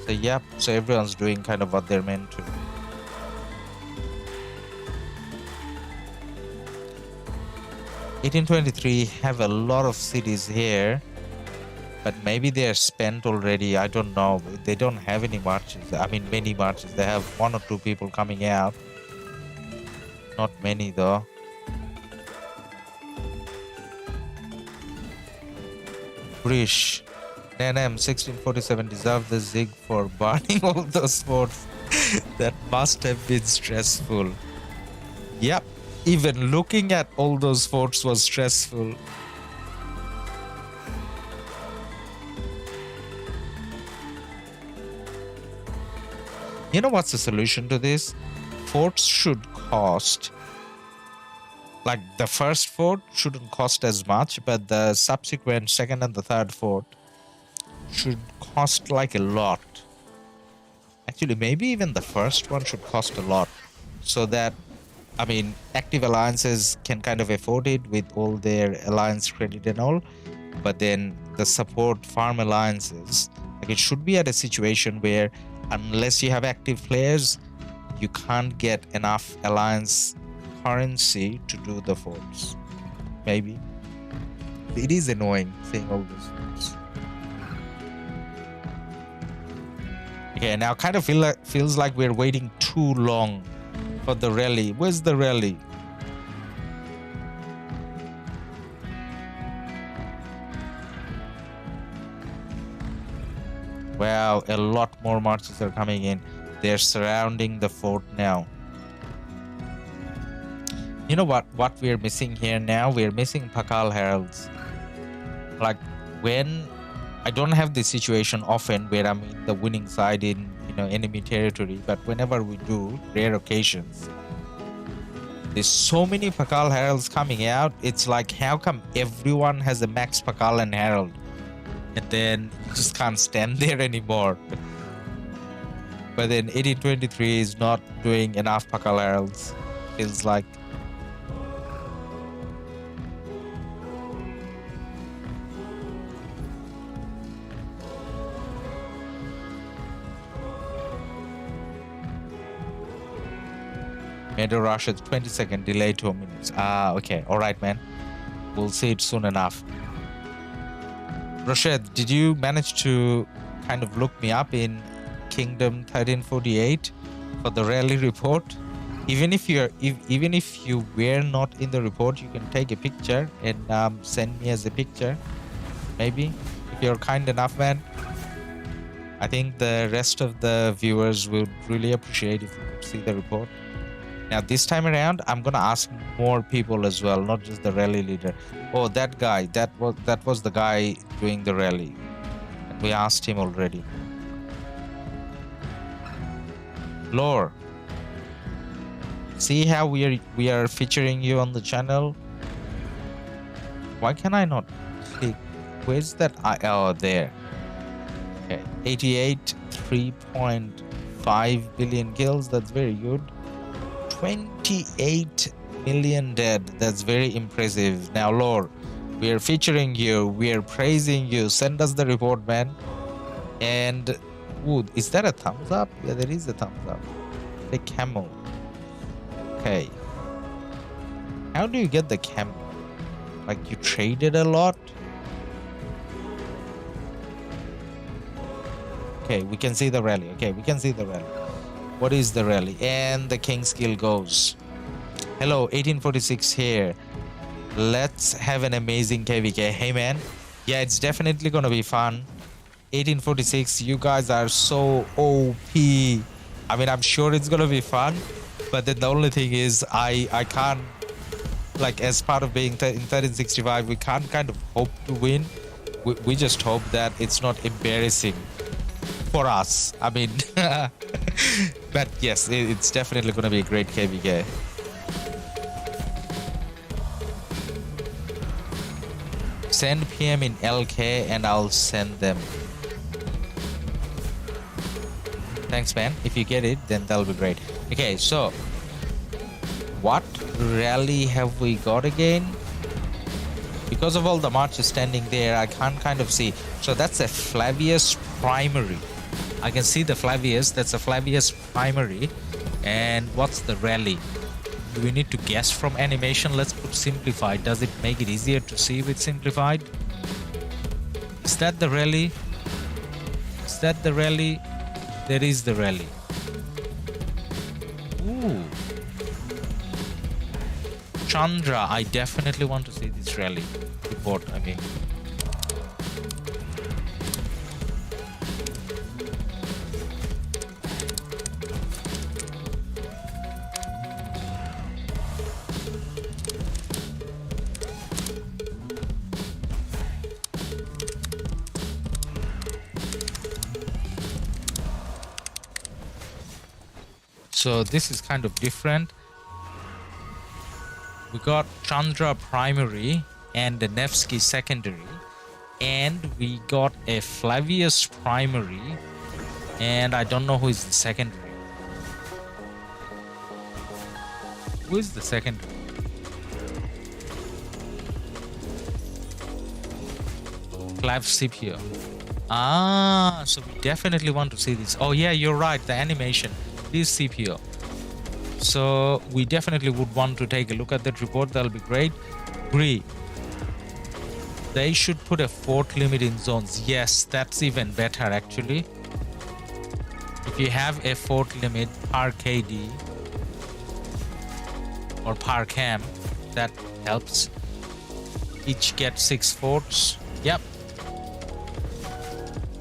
So yep, so everyone's doing kind of what they're meant to. (1823) have a lot of cities here, but maybe they're spent already. I don't know. They don't have any marches. Many marches. They have 1 or 2 people coming out. Not many though. Brish. NM 1647 deserved the Zig for burning all those forts. That must have been stressful. Yep. Even looking at all those forts was stressful. You know what's the solution to this? Forts should cost, like the first fort shouldn't cost as much, but the subsequent second and the third fort should cost like a lot. Actually, maybe even the first one should cost a lot, so that, I mean, active alliances can kind of afford it with all their alliance credit and all. But then the support farm alliances, like, it should be at a situation where unless you have active players, you can't get enough alliance currency to do the forts. Maybe. It is annoying seeing all these things. Okay, now kind of feels like we're waiting too long for the rally. Where's the rally? Wow, a lot more marches are coming in. They're surrounding the fort now. You know what we're missing here now? We're missing Pakal Heralds. Like, when I don't have this situation often where I'm in the winning side in, you know, enemy territory, but whenever we do, rare occasions, there's so many Pakal Heralds coming out. It's like, how come everyone has a max Pakal and Herald? And then you just can't stand there anymore. But then 1823 is not doing enough Pakal Heralds. Feels like. Meadow Rush at 20-second delay, 2 minutes. Ah, okay. Alright, man. We'll see it soon enough. Roshed, did you manage to kind of look me up in Kingdom 1348 for the rally report? Even if you were not in the report, you can take a picture and send me as a picture. Maybe, if you're kind enough, man. I think the rest of the viewers would really appreciate if you could see the report. Now this time around, I'm gonna ask more people as well, not just the rally leader. Oh, that guy, that was the guy doing the rally, and we asked him already. Lore, see how we are featuring you on the channel? Why can I not click? Where's that? Oh, there. Okay, 88, 3.5 billion kills. That's very good. 28 million dead. That's very impressive. Now, Lore, we are featuring you. We are praising you. Send us the report, man. And ooh, is that a thumbs up? Yeah, there is a thumbs up. The camel. Okay. How do you get the camel? Like, you traded a lot? Okay, we can see the rally. Okay, we can see the rally. What is the rally? And the King's Guild goes. Hello, 1846 here. Let's have an amazing KvK. Hey, man. Yeah, it's definitely gonna be fun. 1846, you guys are so OP. I mean, I'm sure it's gonna be fun. But then the only thing is, I can't, like, as part of being in 1365, we can't kind of hope to win. We just hope that it's not embarrassing for us. I mean, but yes, it's definitely going to be a great KvK. Send PM in LK and I'll send them. Thanks, man. If you get it, then that'll be great. Okay, so what rally have we got again? Because of all the marches standing there, I can't kind of see. So that's a Flavius primary. I can see the Flavius. That's a Flavius primary. And what's the rally? Do we need to guess from animation? Let's put simplified. Does it make it easier to see with simplified? Is that the rally? Is that the rally? There is the rally. Ooh. Chandra, I definitely want to see this rally report. I mean, so this is kind of different. We got Chandra primary and the Nevsky secondary. and we got a Flavius primary, and I don't know who is the secondary. Who is the secondary? Flav Scipio. Ah, so we definitely want to see this. Oh yeah, you're right, the animation is Scipio. So we definitely would want to take a look at that report. That'll be great. Agree. They should put a fort limit in zones. Yes, that's even better actually. If you have a fort limit per KD or per camp, that helps. Each get 6 forts. Yep.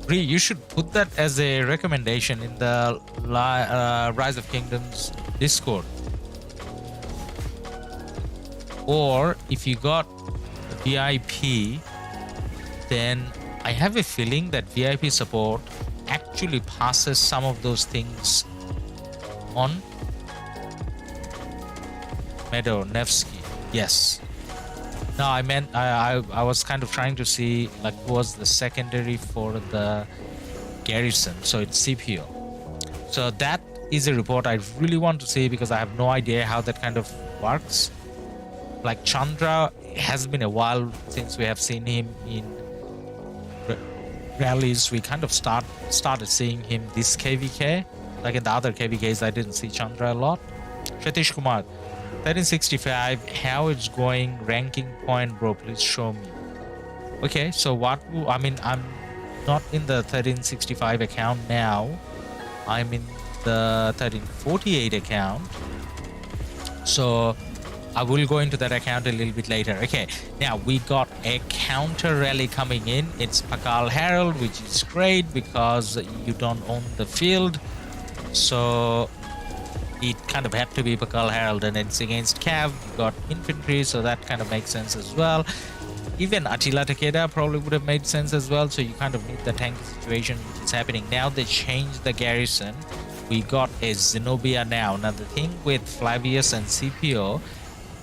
Agree. You should put that as a recommendation in the Rise of Kingdoms Discord. Or if you got VIP, then I have a feeling that VIP support actually passes some of those things on. Meadow Nevsky. Yes. No, I meant I was kind of trying to see like who was the secondary for the garrison. So it's Scipio. So that is a report I really want to see because I have no idea how that kind of works. Like Chandra, it has been a while since we have seen him in rallies. We kind of started seeing him this KvK. Like in the other KvKs, I didn't see Chandra a lot. Shatish Kumar, 1365, how it's going, ranking point, bro, please show me. Okay, so I mean, I'm not in the 1365 account now. I'm in the 1348 account. So I will go into that account a little bit later. Okay, now we got a counter rally coming in. It's Pakal Herald, which is great because you don't own the field. So it kind of had to be Pakal Herald, and it's against Cav. You got infantry, so that kind of makes sense as well. Even Attila Takeda probably would have made sense as well. So you kind of need the tank situation which is happening. Now they changed the garrison. We got a Zenobia now. Now the thing with Flavius and Scipio,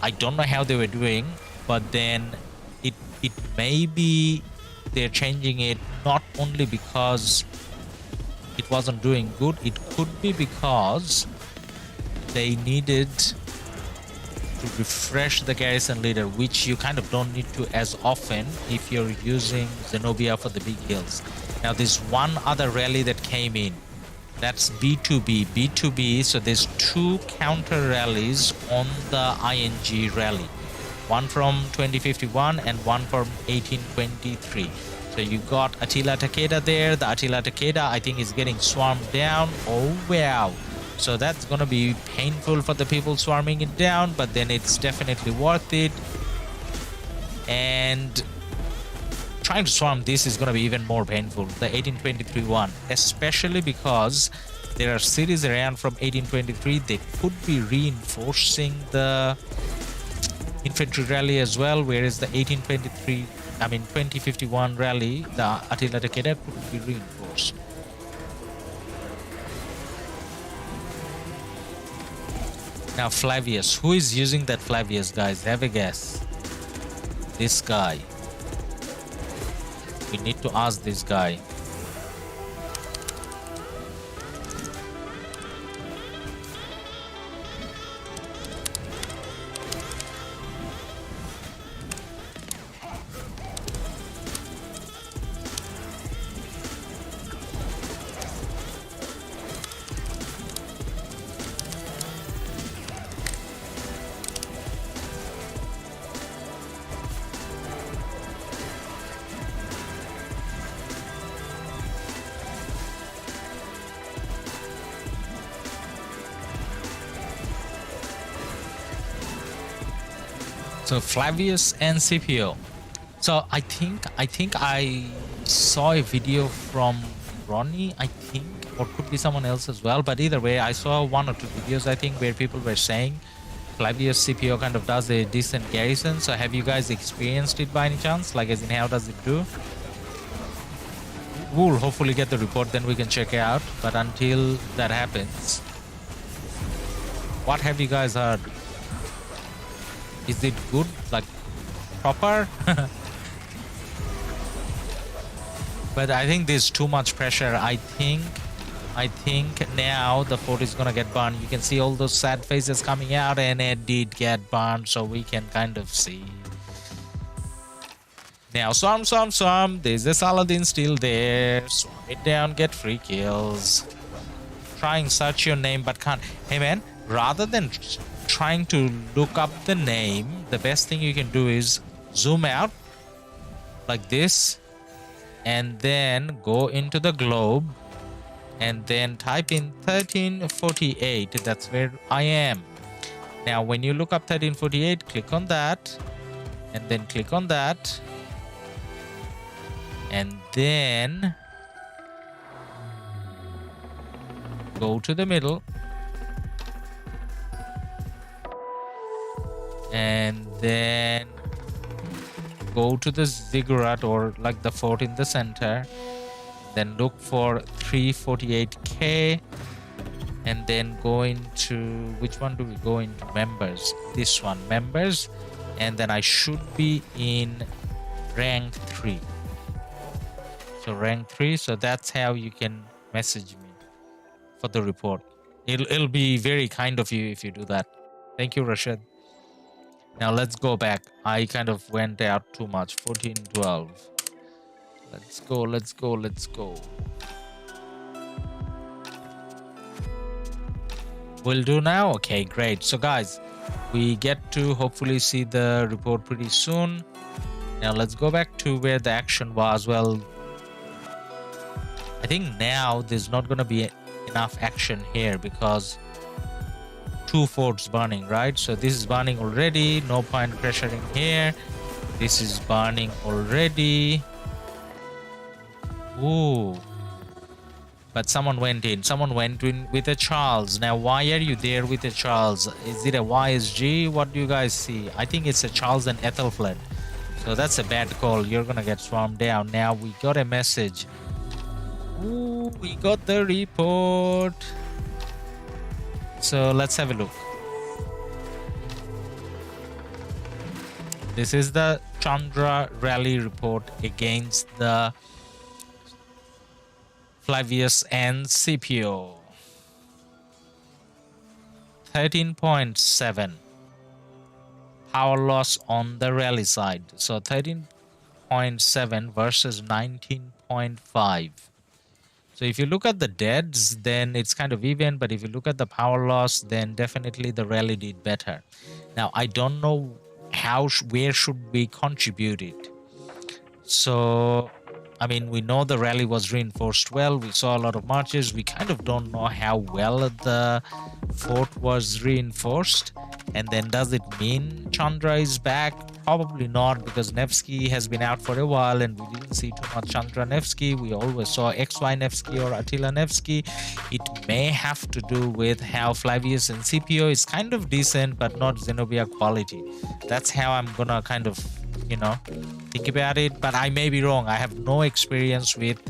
I don't know how they were doing, but then it may be they're changing it not only because it wasn't doing good, it could be because they needed to refresh the garrison leader, which you kind of don't need to as often if you're using Zenobia for the big hills. Now there's one other rally that came in. That's B2B. So there's 2 counter rallies on the ING rally. One from 2051 and one from 1823. So you got Attila Takeda there. The Attila Takeda, I think, is getting swarmed down. Oh, wow. So that's going to be painful for the people swarming it down, but then it's definitely worth it. And trying to swarm this is going to be even more painful, the 1823 one, especially because there are cities around from 1823. They could be reinforcing the infantry rally as well, whereas the 2051 rally, the Attila Takeda could be reinforced. Now Flavius, who is using that Flavius, guys? Have a guess. This guy. We need to ask this guy. So Flavius and Scipio. So I think I saw a video from Ronnie, I think, or could be someone else as well. But either way, I saw 1 or 2 videos, I think, where people were saying Flavius Scipio kind of does a decent garrison. So have you guys experienced it by any chance? Like, as in, how does it do? We'll hopefully get the report, then we can check it out. But until that happens, what have you guys heard? Is it good? Like, proper? But I think there's too much pressure. I think now the fort is gonna get burned. You can see all those sad faces coming out, and it did get burned, so we can kind of see. Now swarm. There's the Saladin still there. Swarm it down, get free kills. Try and search your name, but can't. Hey man, rather than trying to look up the name, the best thing you can do is zoom out like this, and then go into the globe, and then type in 1348. That's where I am. Now when you look up 1348, click on that, and then click on that, and then go to the middle, and then go to the ziggurat, or like the fort in the center. Then look for 348k, and then go into, which one do we go into? Members. This one, members, and then I should be in rank 3. So rank 3. So that's how you can message me for the report. It'll be very kind of you if you do that. Thank you, Rashid. Now let's go back. I kind of went out too much. 14, 12. Let's go. Will do now? Okay, great. So guys, we get to hopefully see the report pretty soon. Now let's go back to where the action was. Well, I think now there's not going to be enough action here because 2 forts burning, right? So this is burning already. No point pressuring here. This is burning already. Ooh. But someone went in. Someone went in with a Charles. Now, why are you there with a Charles? Is it a YSG? What do you guys see? I think it's a Charles and Ethelfled. So that's a bad call. You're gonna get swarmed down. Now, we got a message. Ooh, we got the report. So let's have a look. This is the Chandra rally report against the Flavius and Scipio. 13.7 power loss on the rally side. So 13.7 versus 19.5. So if you look at the deads, then it's kind of even, but if you look at the power loss, then definitely the rally did better. Now, I don't know where should we contribute it. So, I mean, we know the rally was reinforced well. We saw a lot of marches. We kind of don't know how well the fort was reinforced. And then does it mean Chandra is back? Probably not, because Nevsky has been out for a while and we didn't see too much Chandra Nevsky. We always saw XY Nevsky or Attila Nevsky. It may have to do with how Flavius and Scipio is kind of decent, but not Zenobia quality. That's how I'm gonna kind of, you know, think about it. But I may be wrong. I have no experience with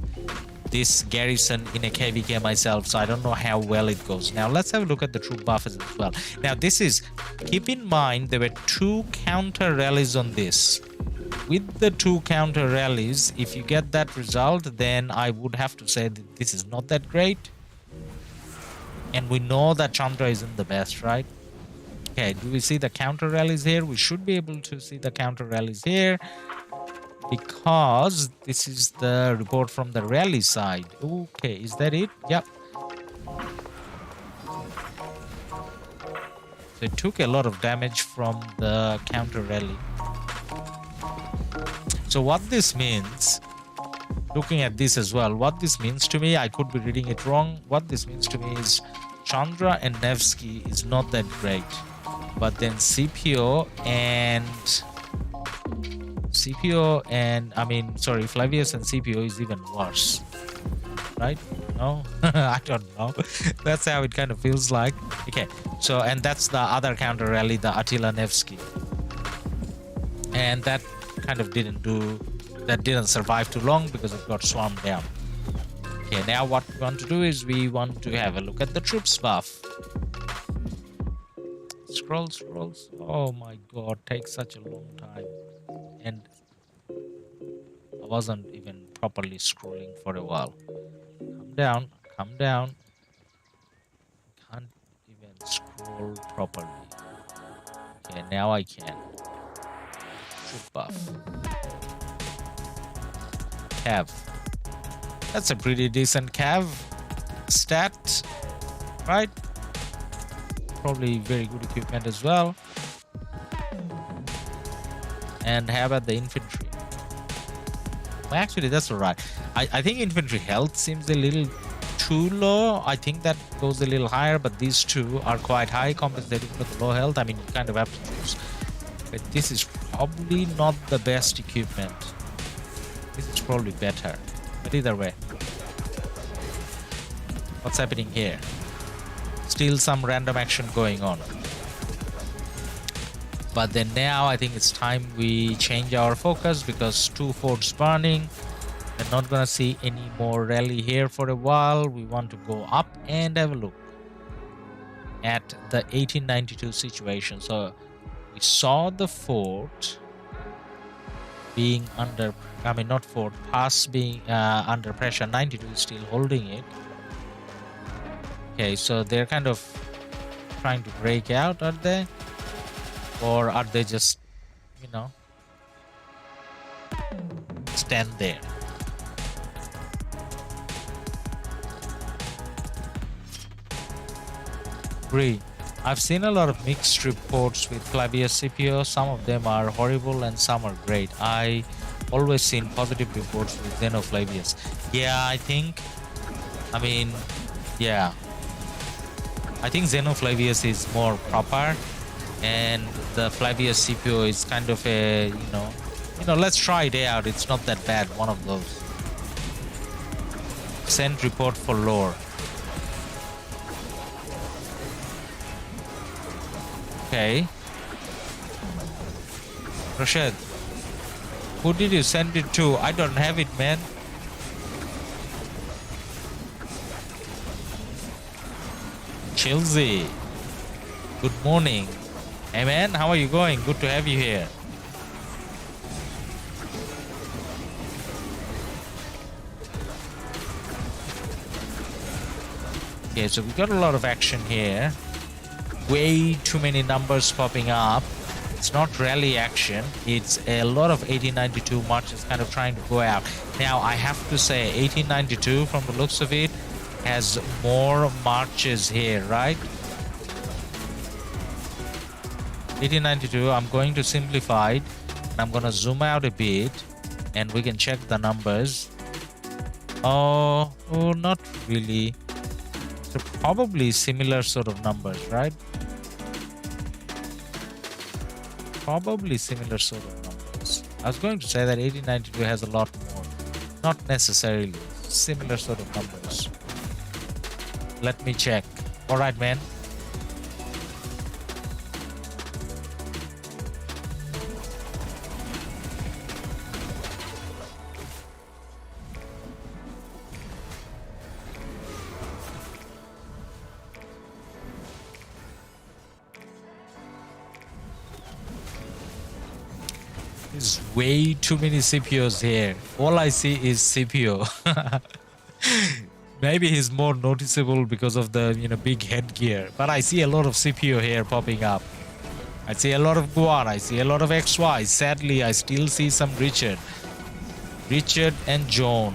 this garrison in a KvK myself, so I don't know how well it goes. Now let's have a look at the troop buffers as well. Now this is, keep in mind there were 2 counter rallies on this. With the 2 counter rallies, if you get that result, then I would have to say that this is not that great. And we know that Chandra isn't the best, right? Okay, do we see the counter rallies here? We should be able to see the counter rallies here, because this is the report from the rally side. Okay, is that it? Yep. So it took a lot of damage from the counter rally. So what this means, looking at this as well, what this means to me, I could be reading it wrong. What this means to me is Chandra and Nevsky is not that great. But then Scipio and Flavius and Scipio is even worse, right? No, I don't know. That's how it kind of feels like. Okay, so, and that's the other counter rally, the Attila Nevsky, and that kind of didn't survive too long because it got swarmed down. Okay, now what we want to do is we want to have a look at the troops buff. Scrolls. Oh my god, takes such a long time. And I wasn't even properly scrolling for a while. Come down, come down. Can't even scroll properly. Okay, now I can. Shoot buff. Cav. That's a pretty decent Cav stat, right? Probably very good equipment as well. And how about the infantry? Well, actually, that's alright. I think infantry health seems a little too low. I think that goes a little higher, but these two are quite high, compensating for the low health. I mean, you kind of have to choose. But this is probably not the best equipment. This is probably better. But either way. What's happening here? Still some random action going on. But then now I think it's time we change our focus, because 2 forts burning. We're not gonna see any more rally here for a while. We want to go up and have a look at the 1892 situation. So we saw the fort being under, I mean not fort, pass being under pressure. 92 is still holding it. Okay, so they're kind of trying to break out, are they? Or are they just, you know, stand there? Agree. I've seen a lot of mixed reports with Clavius CPO. Some of them are horrible and some are great. I always seen positive reports with Xenoflavius. Yeah, I think Xenoflavius is more proper, and the Flavius CPO is kind of a, you know, let's try it out. It's not that bad. One of those. Send report for lore. Okay. Rashid, who did you send it to? I don't have it, man. Chilsey, good morning. Hey man, how are you going? Good to have you here. Okay, so we got a lot of action here. Way too many numbers popping up. It's not rally action. It's a lot of 1892 marches kind of trying to go out. Now, I have to say, 1892, from the looks of it, has more marches here, right? 1892, I'm going to simplify it, and I'm going to zoom out a bit, and we can check the numbers. Oh, not really. So probably similar sort of numbers, right? Probably similar sort of numbers. I was going to say that 1892 has a lot more. Not necessarily. Similar sort of numbers. Let me check. Alright, man. There's way too many CPOs here. All I see is CPO. Maybe he's more noticeable because of the, big headgear. But I see a lot of CPO here popping up. I see a lot of Guan. I see a lot of XY. Sadly, I still see some Richard. Richard and John.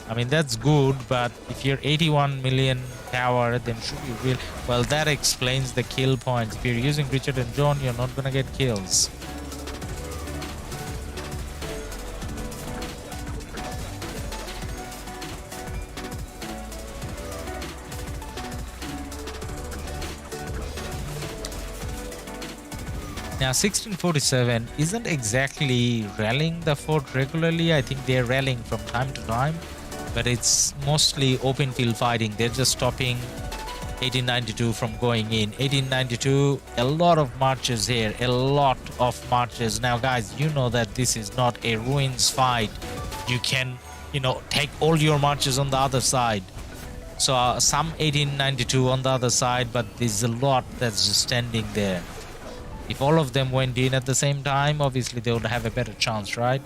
I mean, that's good, but if you're 81 million power, then should you really... Well, that explains the kill points. If you're using Richard and John, you're not gonna get kills. Now, 1647 isn't exactly rallying the fort regularly. I think they're rallying from time to time, but it's mostly open field fighting. They're just stopping 1892 from going in. 1892, a lot of marches here, a lot of marches. Now, guys, you know that this is not a ruins fight. You can, take all your marches on the other side. So some 1892 on the other side, but there's a lot that's just standing there. If all of them went in at the same time, obviously they would have a better chance, right?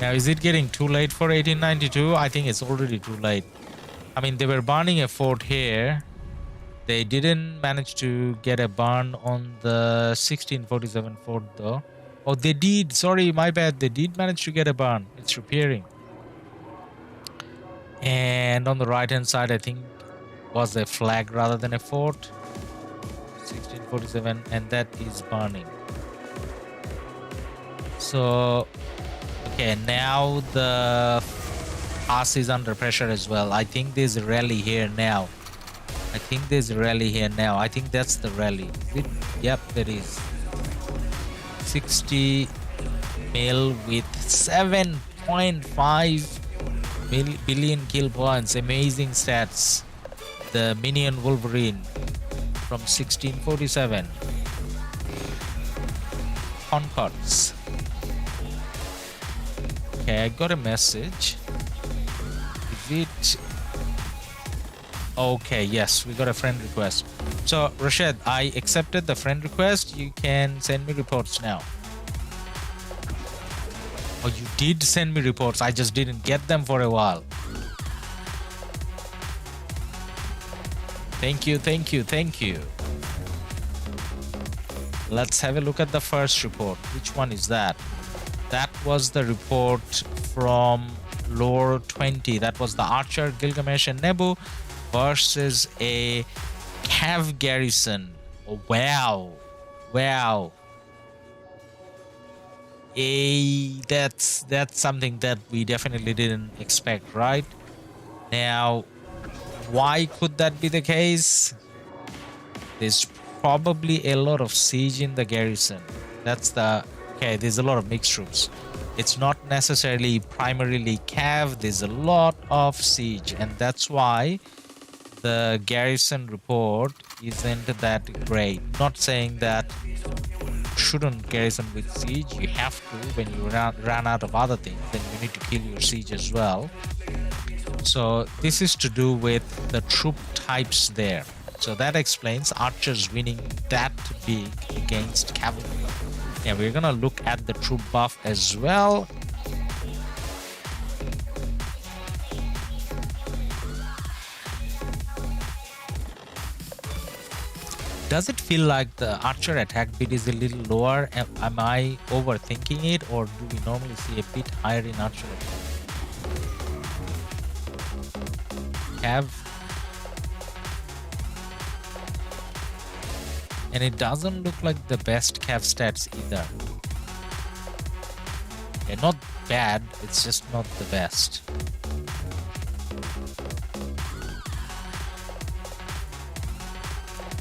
Now, is it getting too late for 1892? I think it's already too late. I mean, they were burning a fort here. They didn't manage to get a burn on the 1647 fort though. Oh, they did. Sorry, my bad. They did manage to get a burn. It's repairing. And on the right hand side, I think was a flag rather than a fort. 1647, and that is burning. So, okay, now the pass is under pressure as well. I think there's a rally here now. I think there's a rally here now. I think that's the rally. Is it? Yep, there is. 60 mil with 7.5 billion kill points. Amazing stats. The minion Wolverine from 1647. Concords. Okay, I got a message. Is it? Okay, yes, we got a friend request. So, Rashid, I accepted the friend request. You can send me reports now. Oh, you did send me reports. I just didn't get them for a while. Thank you, thank you, thank you. Let's have a look at the first report. Which one is that? That was the report from lore 20. That was the Archer, Gilgamesh, and Nebu versus a Cav garrison. Oh, wow. Wow. That's something that we definitely didn't expect, right? Now, why could that be the case? There's probably a lot of siege in the garrison. That's the... Okay, there's a lot of mixed troops. It's not necessarily primarily Cav. There's a lot of siege, and that's why the garrison report isn't that great. Not saying that shouldn't garrison with siege. You have to. When you run out of other things, then you need to kill your siege as well. So this is to do with the troop types there. So that explains archers winning that big against cavalry. Yeah, we're gonna look at the troop buff as well. Does it feel like the archer attack bit is a little lower? Am I overthinking it, or do we normally see a bit higher in archer attack? Cav. And it doesn't look like the best Cav stats either. Yeah, not bad, it's just not the best.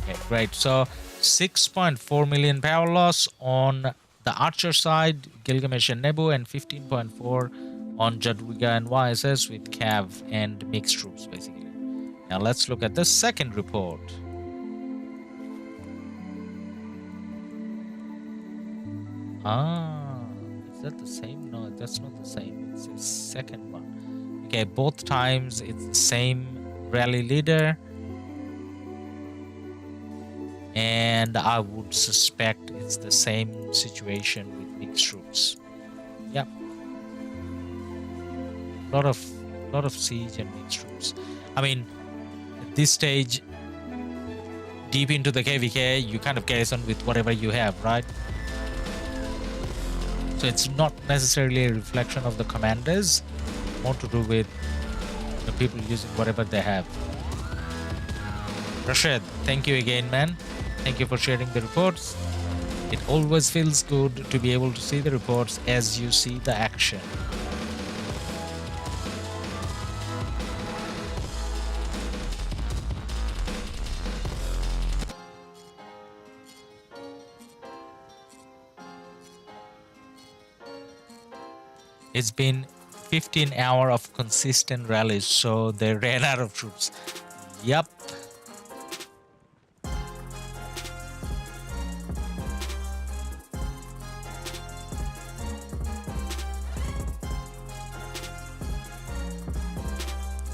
Okay, great. So 6.4 million power loss on the Archer side, Gilgamesh and Nebu, and 15.4 on Jadwiga and YSS with Cav and mixed troops, basically. Now let's look at the second report. Ah, is that the same? No, that's not the same. It's the second one. Okay, both times it's the same rally leader. And I would suspect it's the same situation with mixed troops. Yep. Lot of siege and mixed troops. I mean, at this stage, deep into the KvK, you kind of garrison with whatever you have, right? So it's not necessarily a reflection of the commanders, more to do with the people using whatever they have. Rashid, thank you again, man. Thank you for sharing the reports. It always feels good to be able to see the reports as you see the action. It's been 15 hours of consistent rallies, so they ran out of troops. Yup.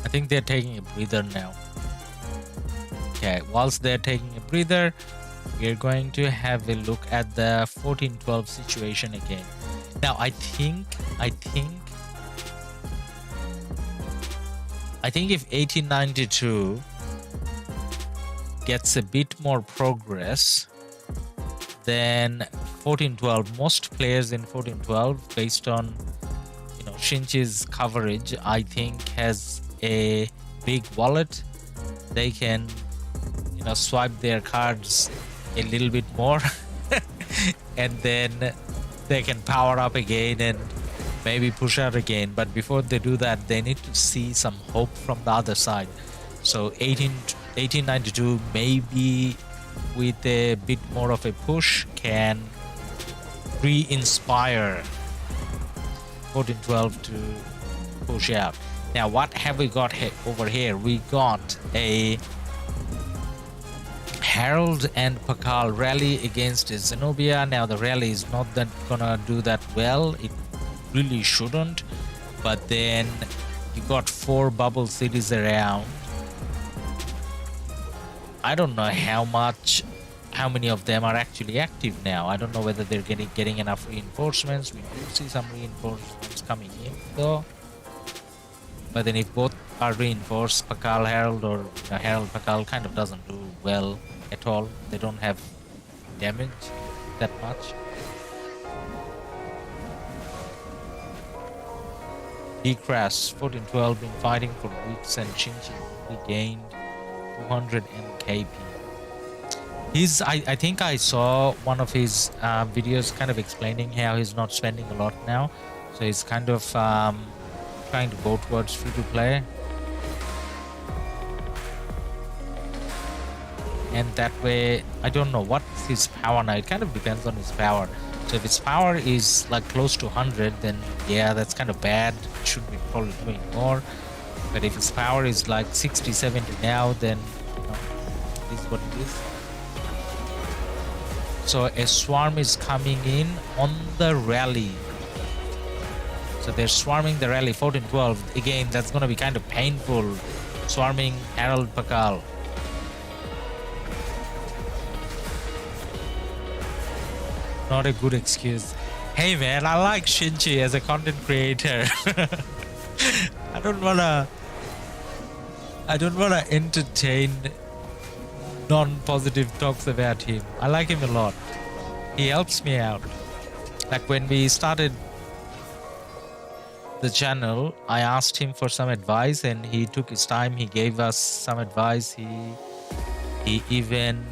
I think they're taking a breather now. Okay, whilst they're taking a breather, we're going to have a look at the 1412 situation again. Now, I think I think if 1892 gets a bit more progress, then 1412, most players in 1412, based on Shinji's coverage, I think has a big wallet. They can swipe their cards a little bit more and then they can power up again and maybe push out again. But before they do that, they need to see some hope from the other side. So 1892 maybe with a bit more of a push can re-inspire 1412 to push out. Now what have we got over here? We got a Harold and Pakal rally against Zenobia. Now the rally is not that gonna do that well. It really shouldn't. But then you got 4 bubble cities around. I don't know how many of them are actually active now. I don't know whether they're getting enough reinforcements. We do see some reinforcements coming in though. But then if both are reinforced, Pakal Harold or Harold Pakal kind of doesn't do well at all. They don't have damage that much. Decrash 1412 been fighting for weeks and Shinji only gained 200 KP. I think I saw one of his videos kind of explaining how he's not spending a lot now. So he's kind of trying to go towards free to play. And that way, I don't know what's his power now. It kind of depends on his power. So if his power is like close to 100, then yeah, that's kind of bad. Should be probably doing more. But if his power is like 60, 70 now, then it is what it is. So a swarm is coming in on the rally. So they're swarming the rally 1412. Again, that's going to be kind of painful. Swarming Harold Pakal. Not a good excuse. Hey man, I like Shinji as a content creator. I don't wanna entertain non-positive talks about him. I like him a lot. He helps me out. Like when we started the channel, I asked him for some advice and he took his time. He gave us some advice. He even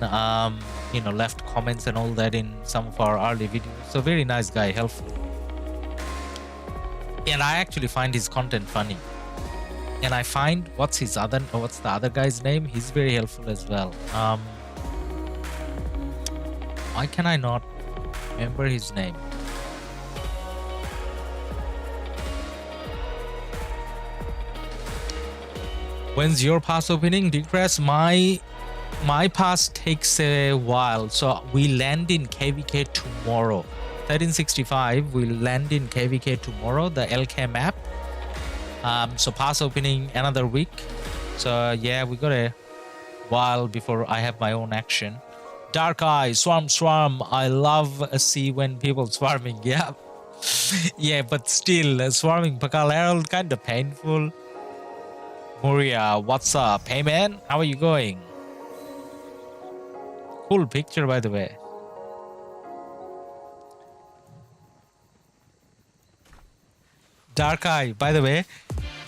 left comments and all that in some of our early videos. So very nice guy, helpful. And I actually find his content funny. And I find what's the other guy's name? He's very helpful as well. Why can I not remember his name? When's your pass opening, Decrash? My pass takes a while, so we land in KvK tomorrow. 1365, we'll land in KvK tomorrow, the LK map. So pass opening another week. So yeah, we got a while before I have my own action. Dark Eye, Swarm. I love see when people swarming. Yeah, yeah, but still swarming Pakal Herald kind of painful. Moria, what's up? Hey man, how are you going? Cool picture, by the way. Dark Eye, by the way,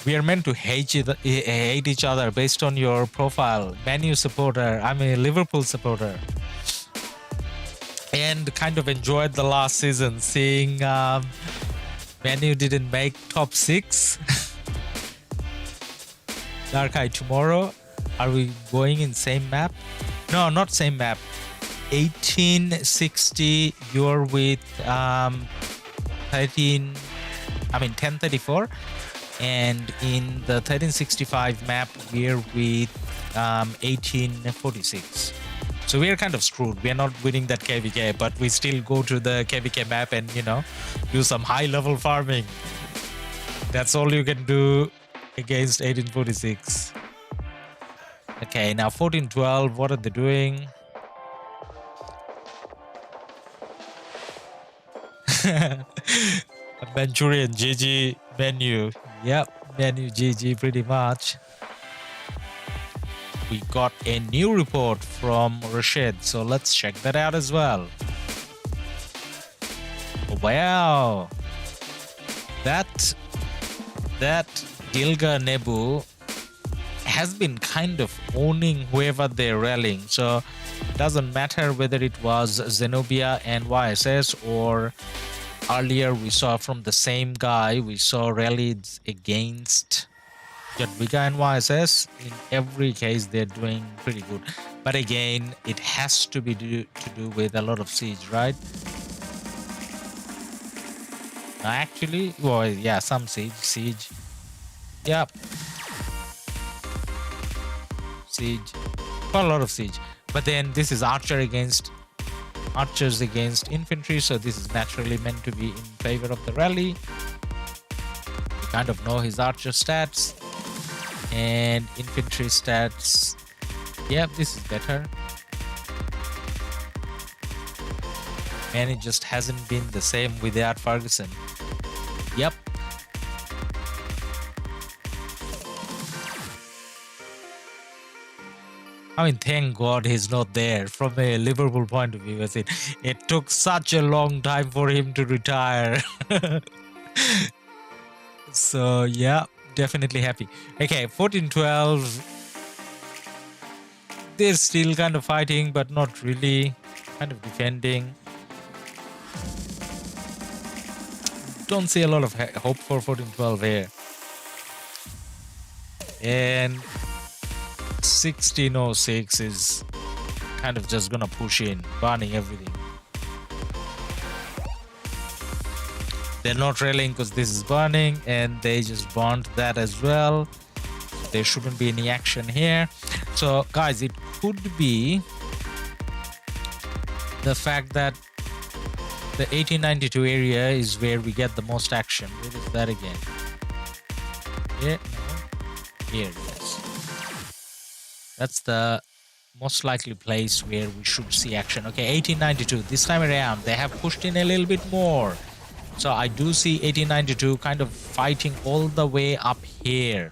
we are meant to hate each other based on your profile. Man U supporter, I'm a Liverpool supporter. And kind of enjoyed the last season, seeing Man U didn't make top 6. Dark Eye, tomorrow, are we going in same map? No, not same map. 1860, you're with 1034, and in the 1365 map we're with 1846. So we're kind of screwed. We're not winning that KvK, but we still go to the KvK map and do some high level farming. That's all you can do against 1846. Okay, now 1412, what are they doing? Manchurian GG menu. Yep, menu GG pretty much. we got a new report from Rashid, so let's check that out as well. Wow, that Gilga Nebu has been kind of owning whoever they're rallying, so it doesn't matter whether it was Zenobia and YSS, or earlier we saw from the same guy, we saw rallies against Jadwiga and YSS. In every case they're doing pretty good, but again it has to be to do with a lot of siege, right? Actually, well, yeah, some siege, yep, siege, quite a lot of siege. But then this is archers against infantry, so this is naturally meant to be in favor of the rally. You kind of know his archer stats and infantry stats. Yep, this is better, and it just hasn't been the same without Ferguson. Yep. I mean, thank God he's not there. From a Liverpool point of view, it took such a long time for him to retire. So yeah, definitely happy. Okay, 14-12. They're still kind of fighting, but not really. Kind of defending. Don't see a lot of hope for 14-12 here. And 1606 is kind of just gonna push in, burning everything. They're not rallying because this is burning, and they just burned that as well. There shouldn't be any action here. So guys, it could be the fact that the 1892 area is where we get the most action. Where is that again? Yeah, no. Here, yes. That's the most likely place where we should see action. Okay, 1892. This time around, they have pushed in a little bit more. So I do see 1892 kind of fighting all the way up here,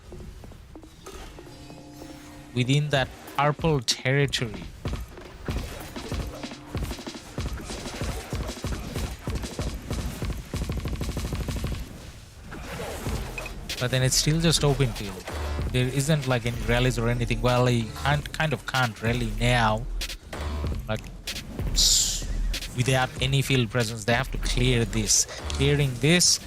within that purple territory. But then it's still just open field. There isn't like any rallies or anything. Well, you can't rally now, like without any field presence. They have to clear this. Clearing this,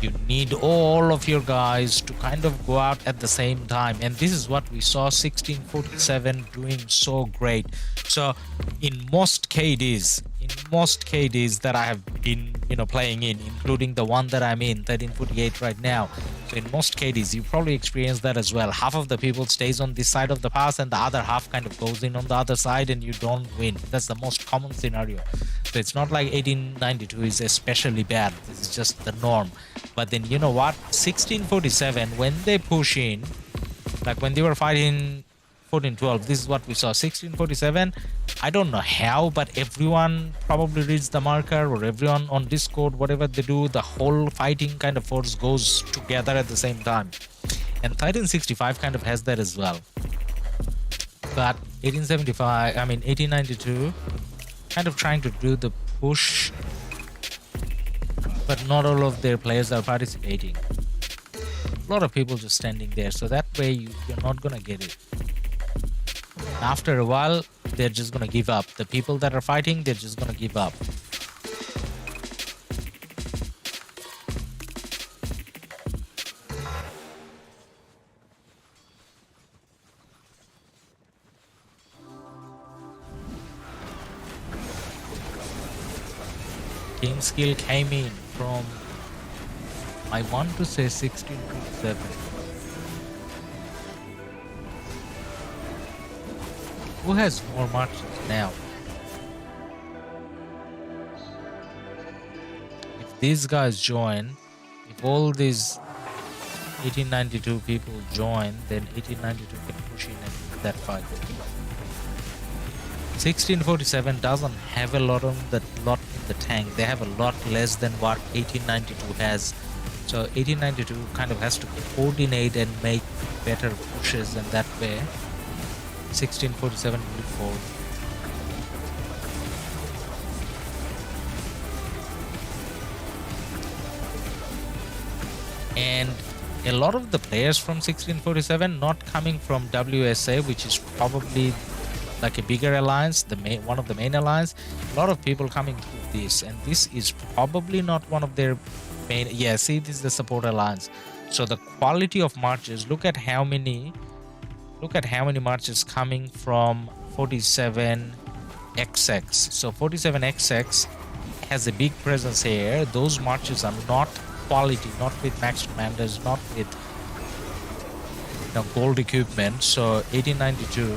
you need all of your guys to kind of go out at the same time, and this is what we saw 1647 doing so great. So in most KDs that I have been playing in, including the one that I'm in, 1348 right now, so in most KDs you probably experience that as well. Half of the people stays on this side of the pass and the other half kind of goes in on the other side, and you don't win. That's the most common scenario. So it's not like 1892 is especially bad. This is just the norm. But then you know what, 1647, when they push in, like when they were fighting 14-12, this is what we saw. 1647, I don't know how, but everyone probably reads the marker, or everyone on Discord, whatever they do, the whole fighting kind of force goes together at the same time. And 1365 kind of has that as well. But 1892 kind of trying to do the push, but not all of their players are participating. A lot of people just standing there, so that way you're not gonna get it. After a while, they're just gonna give up. The people that are fighting, they're just gonna give up. King skill came in from, I want to say 16-7. Who has more marches now? If these guys join, if all these 1892 people join, then 1892 can push in and win that fight. 1647 doesn't have a lot in the tank. They have a lot less than what 1892 has. So 1892 kind of has to coordinate and make better pushes, and that way 1647 will fall. And a lot of the players from 1647 not coming from WSA, which is probably like a bigger alliance, one of the main alliance. A lot of people coming through this, and this is probably not one of their main. Yeah, see, this is the support alliance. So the quality of marches. Look at how many marches coming from 47XX. So 47XX has a big presence here. Those marches are not quality, not with max commanders, not with gold equipment. So 1892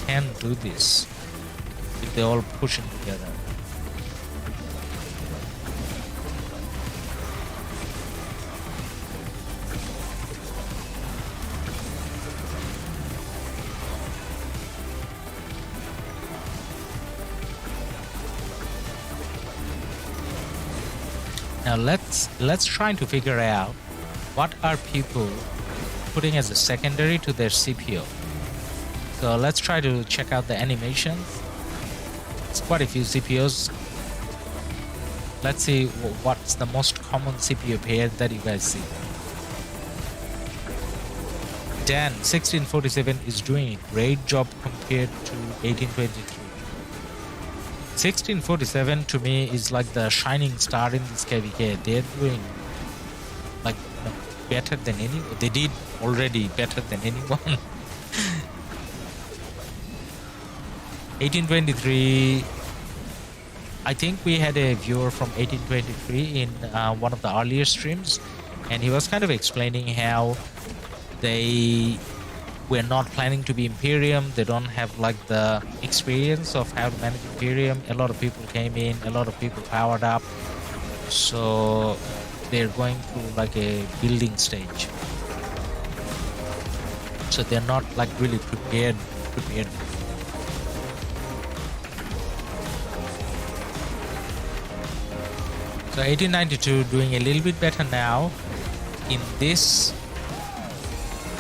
can do this if they're all pushing together. Now let's try to figure out what are people putting as a secondary to their CPU. So let's try to check out the animations. It's quite a few CPUs. Let's see what's the most common CPU pair that you guys see. Dan 1647 is doing a great job compared to 1823. 1647 to me is like the shining star in this KvK. They're doing like better than anyone. They did already better than anyone. 1823, I think we had a viewer from 1823 in one of the earlier streams, and he was kind of explaining how they were not planning to be Imperium. They don't have like the experience of how to manage Imperium. A lot of people came in, a lot of people powered up, so they're going through like a building stage. So they're not like really prepared. So 1892 doing a little bit better now in this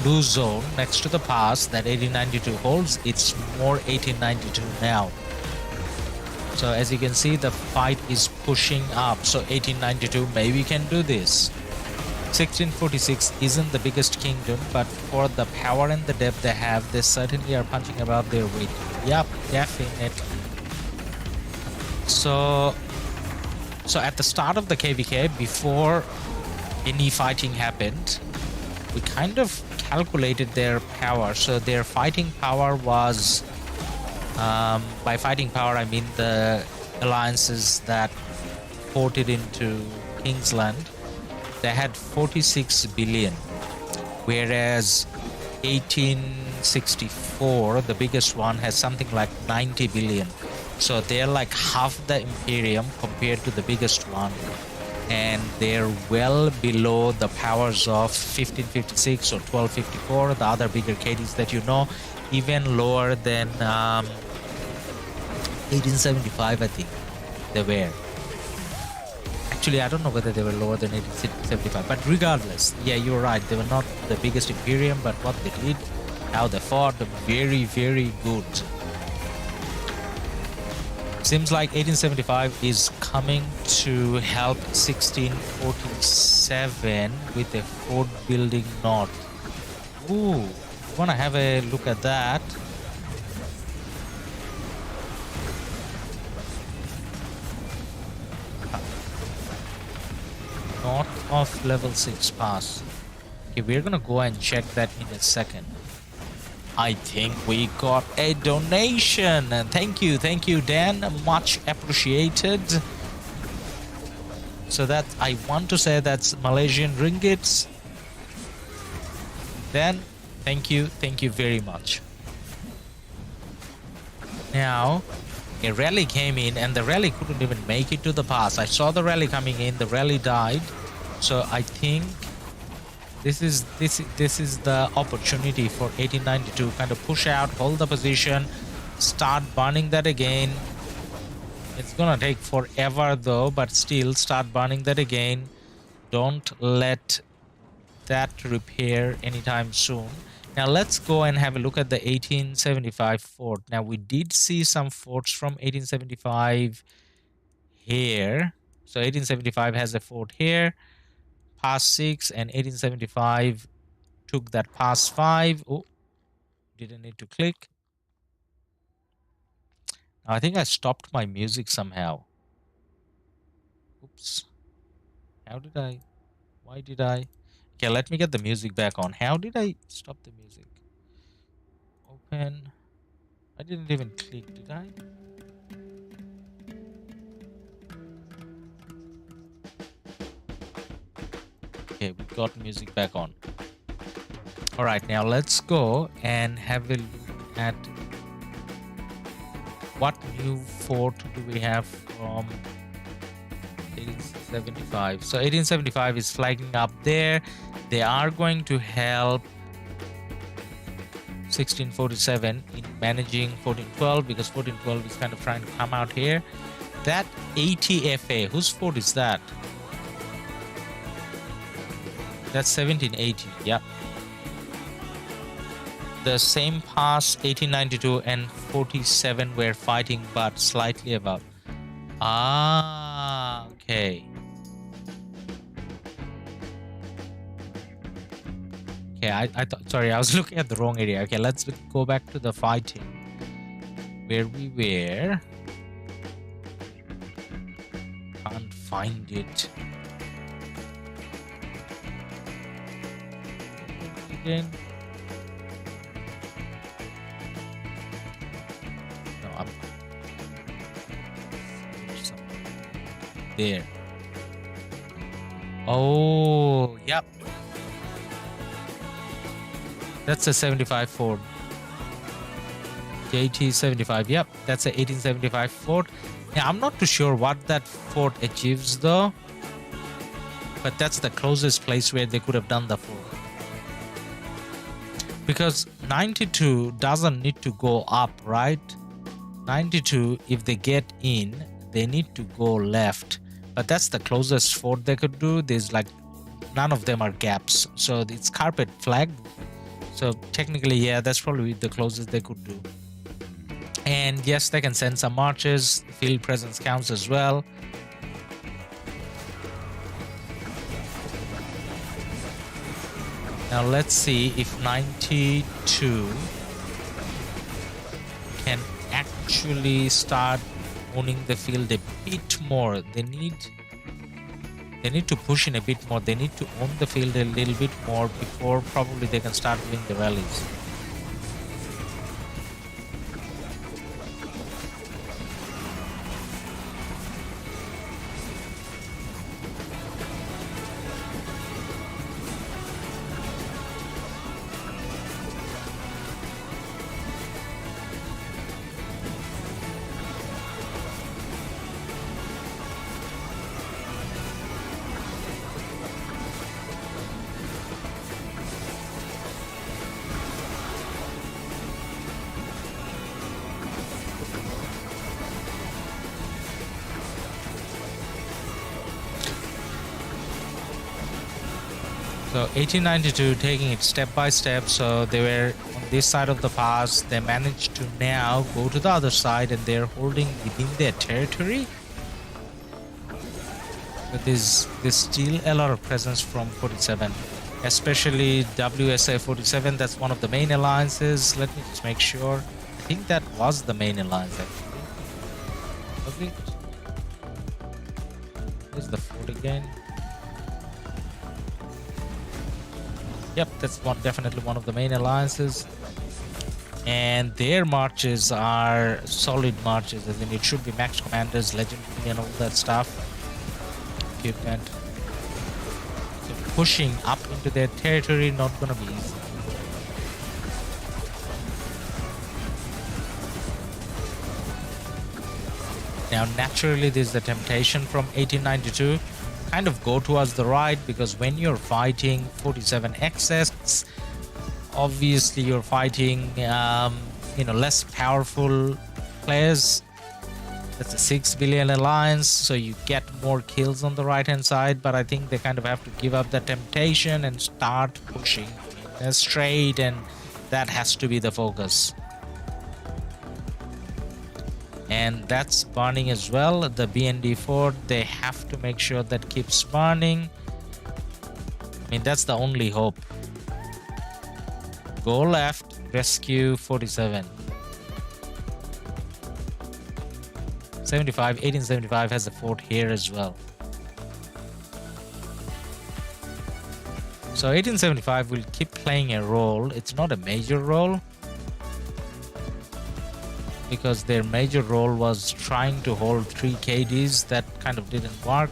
blue zone next to the pass that 1892 holds. It's more 1892 now. So as you can see, the fight is pushing up. So 1892 maybe can do this. 1646 isn't the biggest kingdom, but for the power and the depth they have, they certainly are punching above their weight. Yep, definitely. So at the start of the KvK, before any fighting happened, we kind of calculated their power. So their fighting power was, by fighting power I mean the alliances that ported into Kingsland, they had 46 billion, whereas 1864, the biggest one, has something like 90 billion. So they're like half the Imperium compared to the biggest one, and they're well below the powers of 1556 or 1254, the other bigger KDs that you know, even lower than 1875, I think they were. Actually, I don't know whether they were lower than 1875, but regardless, yeah, you're right, they were not the biggest Imperium, but what they did, how they fought, very, very good. Seems like 1875 is coming to help 1647 with a fort building north. Ooh, wanna have a look at that. North of level 6 pass. Okay, we're gonna go and check that in a second. I think we got a donation. Thank you, Dan. Much appreciated. So that, I want to say that's Malaysian ringgits. Dan, thank you very much. Now, a rally came in, and the rally couldn't even make it to the pass. I saw the rally coming in, the rally died. So I think this is the opportunity for 1892 kind of push out, hold the position, start burning that again. It's gonna take forever though, but still start burning that again. Don't let that repair anytime soon. Now let's go and have a look at the 1875 fort. Now we did see some forts from 1875 here. So 1875 has a fort here, pass 6, and 1875 took that pass 5. Oh, didn't need to click. Now I think I stopped my music somehow. Oops. How did I? Why did I? Okay, let me get the music back on. How did I stop the music? Open. I didn't even click, did I? Okay, we got music back on. All right, now let's go and have a look at what new fort do we have from 1875. So 1875 is flagging up there. They are going to help 1647 in managing 1412 because 1412 is kind of trying to come out here. That 80 FA, whose fort is that? That's 1780, yep. The same pass 1892 and 47 were fighting but slightly above. Ah, okay. Okay, I thought, sorry, I was looking at the wrong area. Okay, let's go back to the fighting where we were. Can't find it. Again. No, I'm there. Oh, yep. That's a 75 fort. JT 75. Yep, that's a 1875 fort. Now, I'm not too sure what that fort achieves though, but that's the closest place where they could have done the fort. Because 92 doesn't need to go up, right? 92, if they get in, they need to go left. But that's the closest fort they could do. There's like, none of them are gaps. So it's carpet flagged. So technically, yeah, that's probably the closest they could do. And yes, they can send some marches. Field presence counts as well. Now let's see if 92 can actually start owning the field a bit more. They need to push in a bit more. They need to own the field a little bit more before probably they can start doing the rallies. So 1892 taking it step by step. So they were on this side of the pass. They managed to now go to the other side and they're holding within their territory. But there's still a lot of presence from 47, especially WSA 47. That's one of the main alliances. Let me just make sure. I think that was the main alliance actually. Was it? Where's the fort again? Yep, that's definitely one of the main alliances. And their marches are solid marches. I mean, it should be max commanders, legendary, and all that stuff. Equipment. So pushing up into their territory, not gonna be easy. Now, naturally, there's the temptation from 1892. Kind of go towards the right, because when you're fighting 47XX, obviously you're fighting less powerful players. That's a 6 billion alliance, so you get more kills on the right hand side, but I think they kind of have to give up that temptation and start pushing straight and That has to be the focus. And that's burning as well. The BND fort, they have to make sure that keeps burning. I mean, that's the only hope. Go left, rescue 47. 75, 1875 has a fort here as well. So 1875 will keep playing a role. It's not a major role, because their major role was trying to hold 3 KDs. That kind of didn't work.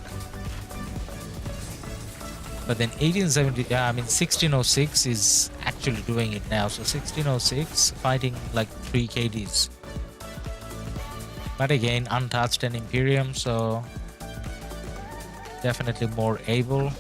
But then 1606 is actually doing it now. So 1606 fighting like 3 KDs. But again, untouched and Imperium, so definitely more able.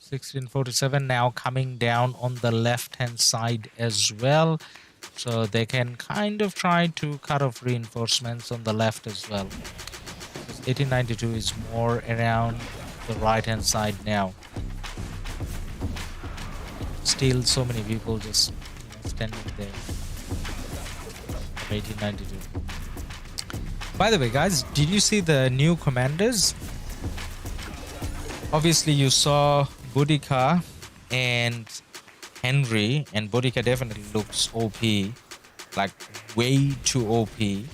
(1647) now coming down on the left hand side as well, so they can kind of try to cut off reinforcements on the left as well. 1892 is more around the right hand side now. Still so many people just standing there. 1892. By the way, guys, did you see the new commanders? Obviously you saw Boudica and Henry, and Boudica definitely looks OP, like way too OP.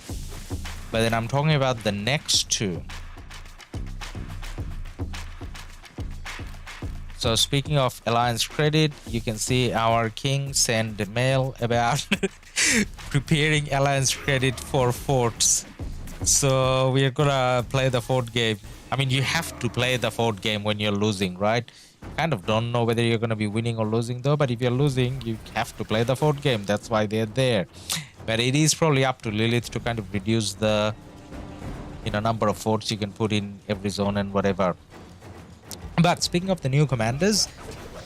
But then I'm talking about the next two. So speaking of Alliance credit, you can see our king sent a mail about preparing Alliance credit for forts. So we are gonna play the fort game. I mean, you have to play the fort game when you're losing, right? Kind of don't know whether you're going to be winning or losing though, but if you're losing, you have to play the fort game. That's why they're there. But it is probably up to Lilith to kind of reduce the number of forts you can put in every zone and whatever. But speaking of the new commanders,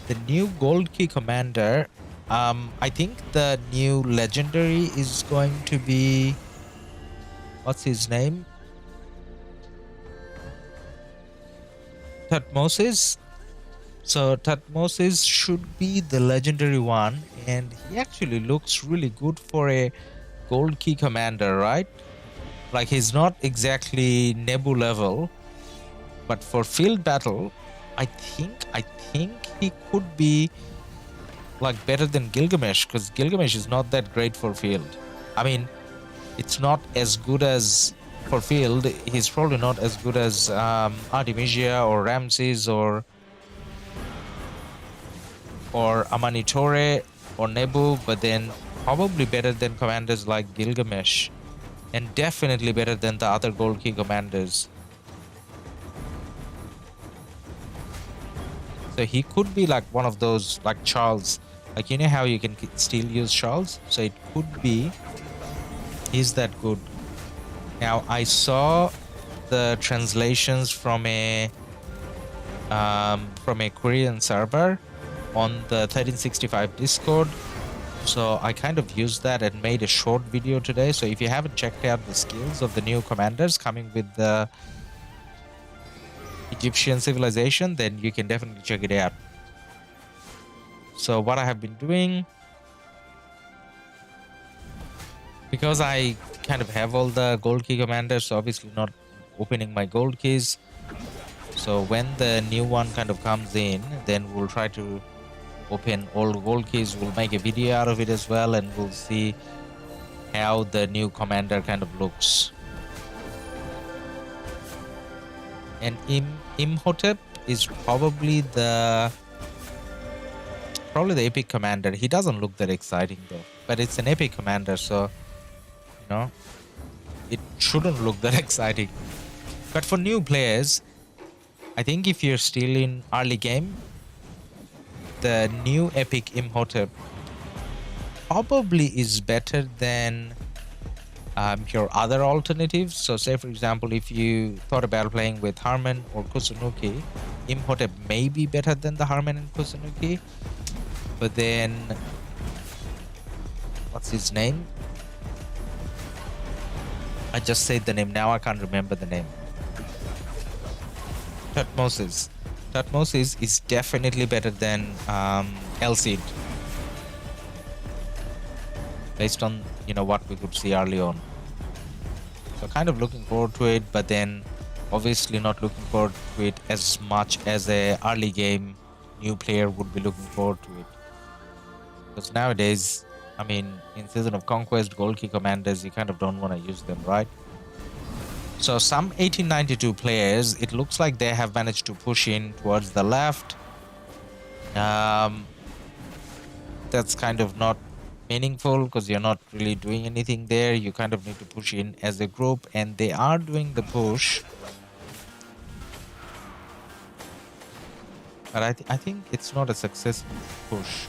the new gold key commander, I think the new legendary is going to be, what's his name? Tutmosis. So Tutmosis should be the legendary one, and he actually looks really good for a gold key commander, right? Like, he's not exactly Nebu level, but for field battle, I think he could be like better than Gilgamesh, because Gilgamesh is not that great for field. I mean, it's not as good as for field. He's probably not as good as Artemisia or Ramses or Amanitore or Nebu, but then probably better than commanders like Gilgamesh, and definitely better than the other gold key commanders. So he could be like one of those, like Charles, like, you know how you can still use Charles, so it could be he's that good. Now I saw the translations from a Korean server on the 1365 Discord, so I kind of used that and made a short video today. So if you haven't checked out the skills of the new commanders coming with the Egyptian civilization, then you can definitely check it out. So what I have been doing, because I kind of have all the gold key commanders, so obviously not opening my gold keys. So when the new one kind of comes in, then we'll try to open all gold keys. We'll make a video out of it as well, and we'll see how the new commander kind of looks. And Imhotep is probably the epic commander. He doesn't look that exciting though, but it's an epic commander, so it shouldn't look that exciting. But for new players, I think if you're still in early game, the new epic Imhotep probably is better than your other alternatives. So say for example, if you thought about playing with Harman or Kusunuki, Imhotep may be better than the Harman and Kusunuki, but then what's his name? I just said the name, now I can't remember the name. Tutmosis. Tutmosis is definitely better than Elcid, based on what we could see early on. So kind of looking forward to it, but then obviously not looking forward to it as much as a early game new player would be looking forward to it. Because nowadays, I mean, in Season of Conquest, Gold Key commanders, you kind of don't want to use them, right? So some 1892 players, it looks like they have managed to push in towards the left. That's kind of not meaningful because you're not really doing anything there. You kind of need to push in as a group, and they are doing the push. But I think it's not a successful push.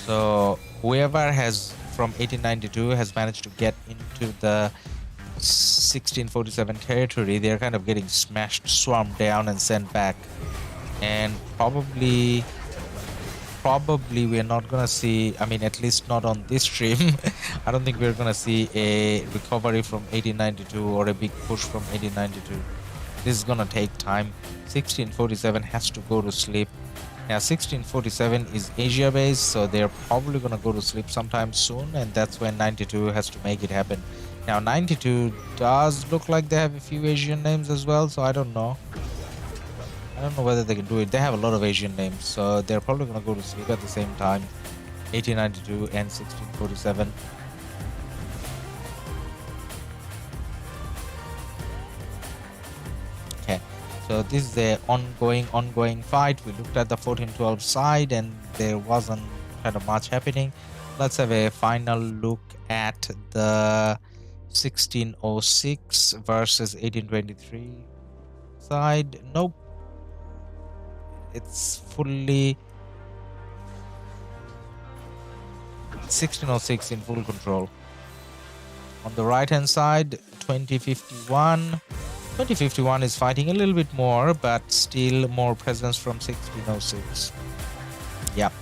So whoever has from 1892 has managed to get into the 1647 territory, they're kind of getting smashed, swarmed down and sent back. And probably we're not gonna see, I mean, at least not on this stream, I don't think we're gonna see a recovery from 1892 or a big push from 1892. This is gonna take time. 1647 has to go to sleep. Now 1647 is Asia based, so they're probably gonna go to sleep sometime soon, and that's when 92 has to make it happen. Now 92 does look like they have a few Asian names as well, so I don't know whether they can do it. They have a lot of Asian names, so they're probably gonna go to sleep at the same time. 1892 and 1647. Okay, so this is the ongoing fight. We looked at the 1412 side and there wasn't kind of much happening. Let's have a final look at the 1606 versus 1823 side. Nope, it's fully 1606 in full control. On the right hand side, 2051 is fighting a little bit more, but still more presence from 1606. Yep.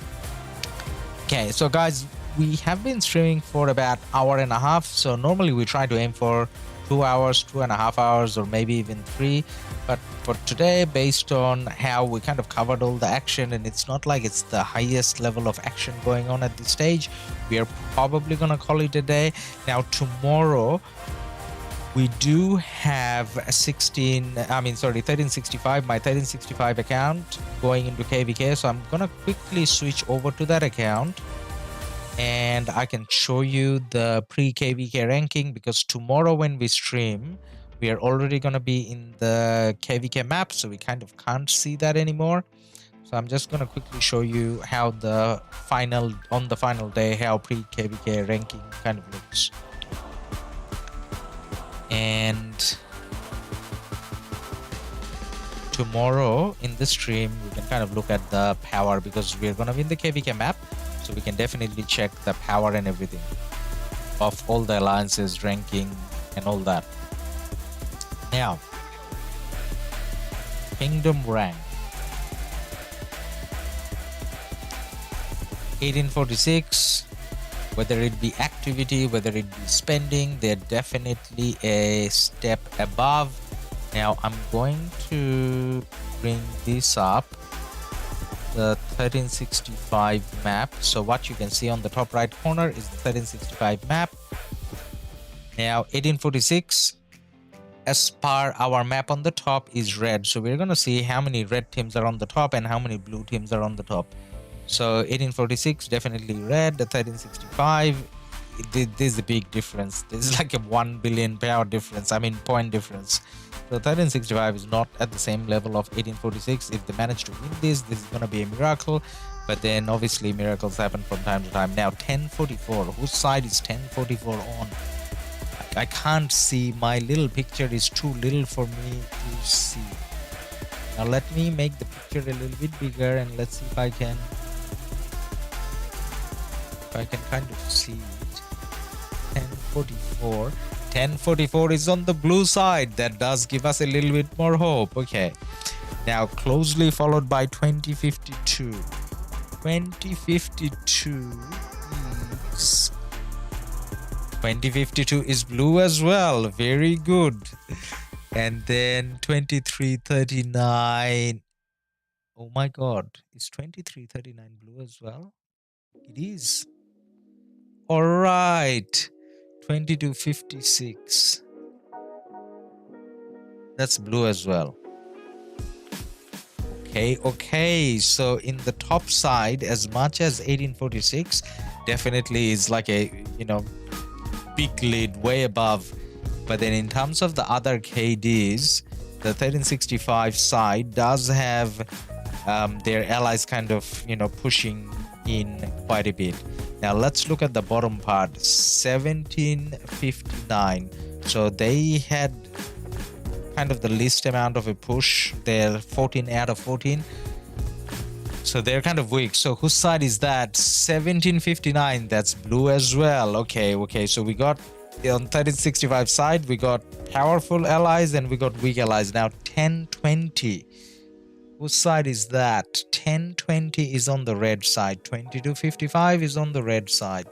Okay, so guys, we have been streaming for about an hour and a half. So normally we try to aim for 2 hours, 2.5 hours, or maybe even 3. But for today, based on how we kind of covered all the action, and it's not like it's the highest level of action going on at this stage, we are probably gonna call it a day. Now tomorrow we do have 1365, my 1365 account going into KvK. So I'm gonna quickly switch over to that account, and I can show you the pre-KvK ranking, because tomorrow when we stream, we are already going to be in the KvK map, so we kind of can't see that anymore. So I'm just going to quickly show you how on the final day, how pre-KvK ranking kind of looks. And tomorrow in the stream, we can kind of look at the power, because we're going to be in the KvK map. So we can definitely check the power and everything of all the alliances, ranking, and all that. Now, Kingdom rank. 1846, whether it be activity, whether it be spending, they're definitely a step above. Now, I'm going to bring this up. The 1365 map. So what you can see on the top right corner is the 1365 map. Now 1846, as per our map on the top, is red. So we're gonna see how many red teams are on the top and how many blue teams are on the top. So 1846 definitely red. The 1365, there's a big difference. There's like a 1 billion power difference, I mean point difference. So 1365 is not at the same level of 1846. If they manage to win this is going to be a miracle. But then obviously miracles happen from time to time. Now 1044, whose side is 1044 on? I can't see. My little picture is too little for me to see. Now let me make the picture a little bit bigger, and let's see if I can kind of see it. 1044. 1044 is on the blue side. That does give us a little bit more hope. Okay, Now closely followed by 2052. 2052 is 2052 is blue as well. Very good. And then 2339. Oh my god, is 2339 blue as well? It is. All right. 2256. That's blue as well. Okay. So in the top side, as much as 1846 definitely is like a, big lead way above. But then in terms of the other KDs, the 1365 side does have their allies kind of, pushing in quite a bit. Now let's look at the bottom part, 1759. So they had kind of the least amount of a push. They're 14 out of 14. So they're kind of weak. So whose side is that? 1759, that's blue as well. Okay. So we got on 1365 side, we got powerful allies and we got weak allies. Now 1020. Whose side is that? 1020 is on the red side. 2255 is on the red side.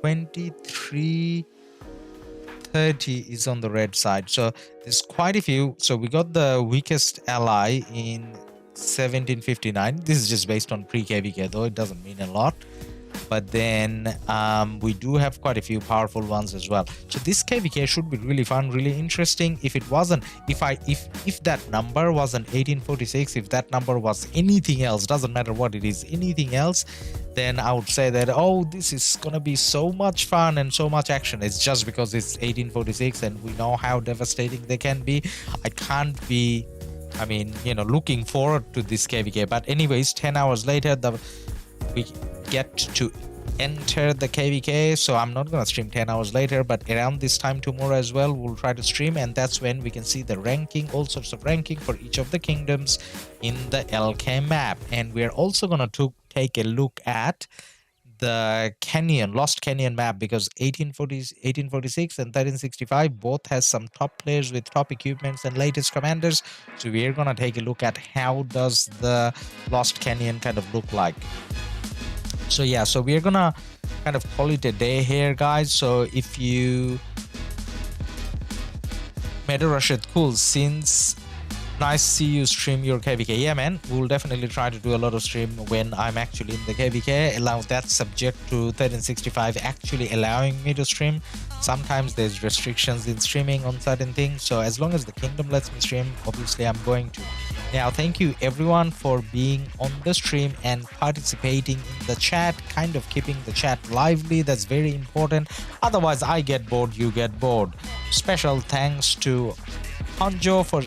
2330 is on the red side. So there's quite a few. So we got the weakest ally in 1759. This is just based on pre-KvK, though it doesn't mean a lot. But then we do have quite a few powerful ones as well. So this KvK should be really fun, really interesting. If it wasn't, if that number wasn't 1846, if that number was anything else, doesn't matter what it is, anything else, then I would say that, oh, this is gonna be so much fun and so much action. It's just because it's 1846 and we know how devastating they can be. I can't be, looking forward to this KvK. But anyways, 10 hours later, we get to enter the KvK. So I'm not gonna stream 10 hours later, but around this time tomorrow as well, we'll try to stream, and that's when we can see the ranking, all sorts of ranking for each of the kingdoms in the LK map. And we're also gonna take a look at the Lost Canyon map, because 1846 and 1365 both has some top players with top equipments and latest commanders. So we're gonna take a look at how does the Lost Canyon kind of look like. So yeah, so we're gonna kind of call it a day here, guys. So if you made a Rashid, cool, since nice to see you stream your KvK. Yeah, man, we'll definitely try to do a lot of stream when I'm actually in the KvK. Allow that subject to 1365 actually allowing me to stream. Sometimes there's restrictions in streaming on certain things, so as long as the kingdom lets me stream, obviously I'm going to. Now, thank you everyone for being on the stream and participating in the chat, kind of keeping the chat lively. That's very important. Otherwise, I get bored, you get bored. Special thanks to Hanjo for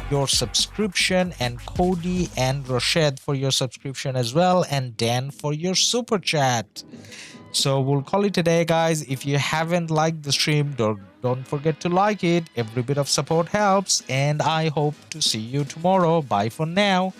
your subscription, and Cody and Rashid for your subscription as well, and Dan for your super chat. So we'll call it a day, guys. If you haven't liked the stream, don't forget to like it. Every bit of support helps, and I hope to see you tomorrow. Bye for now.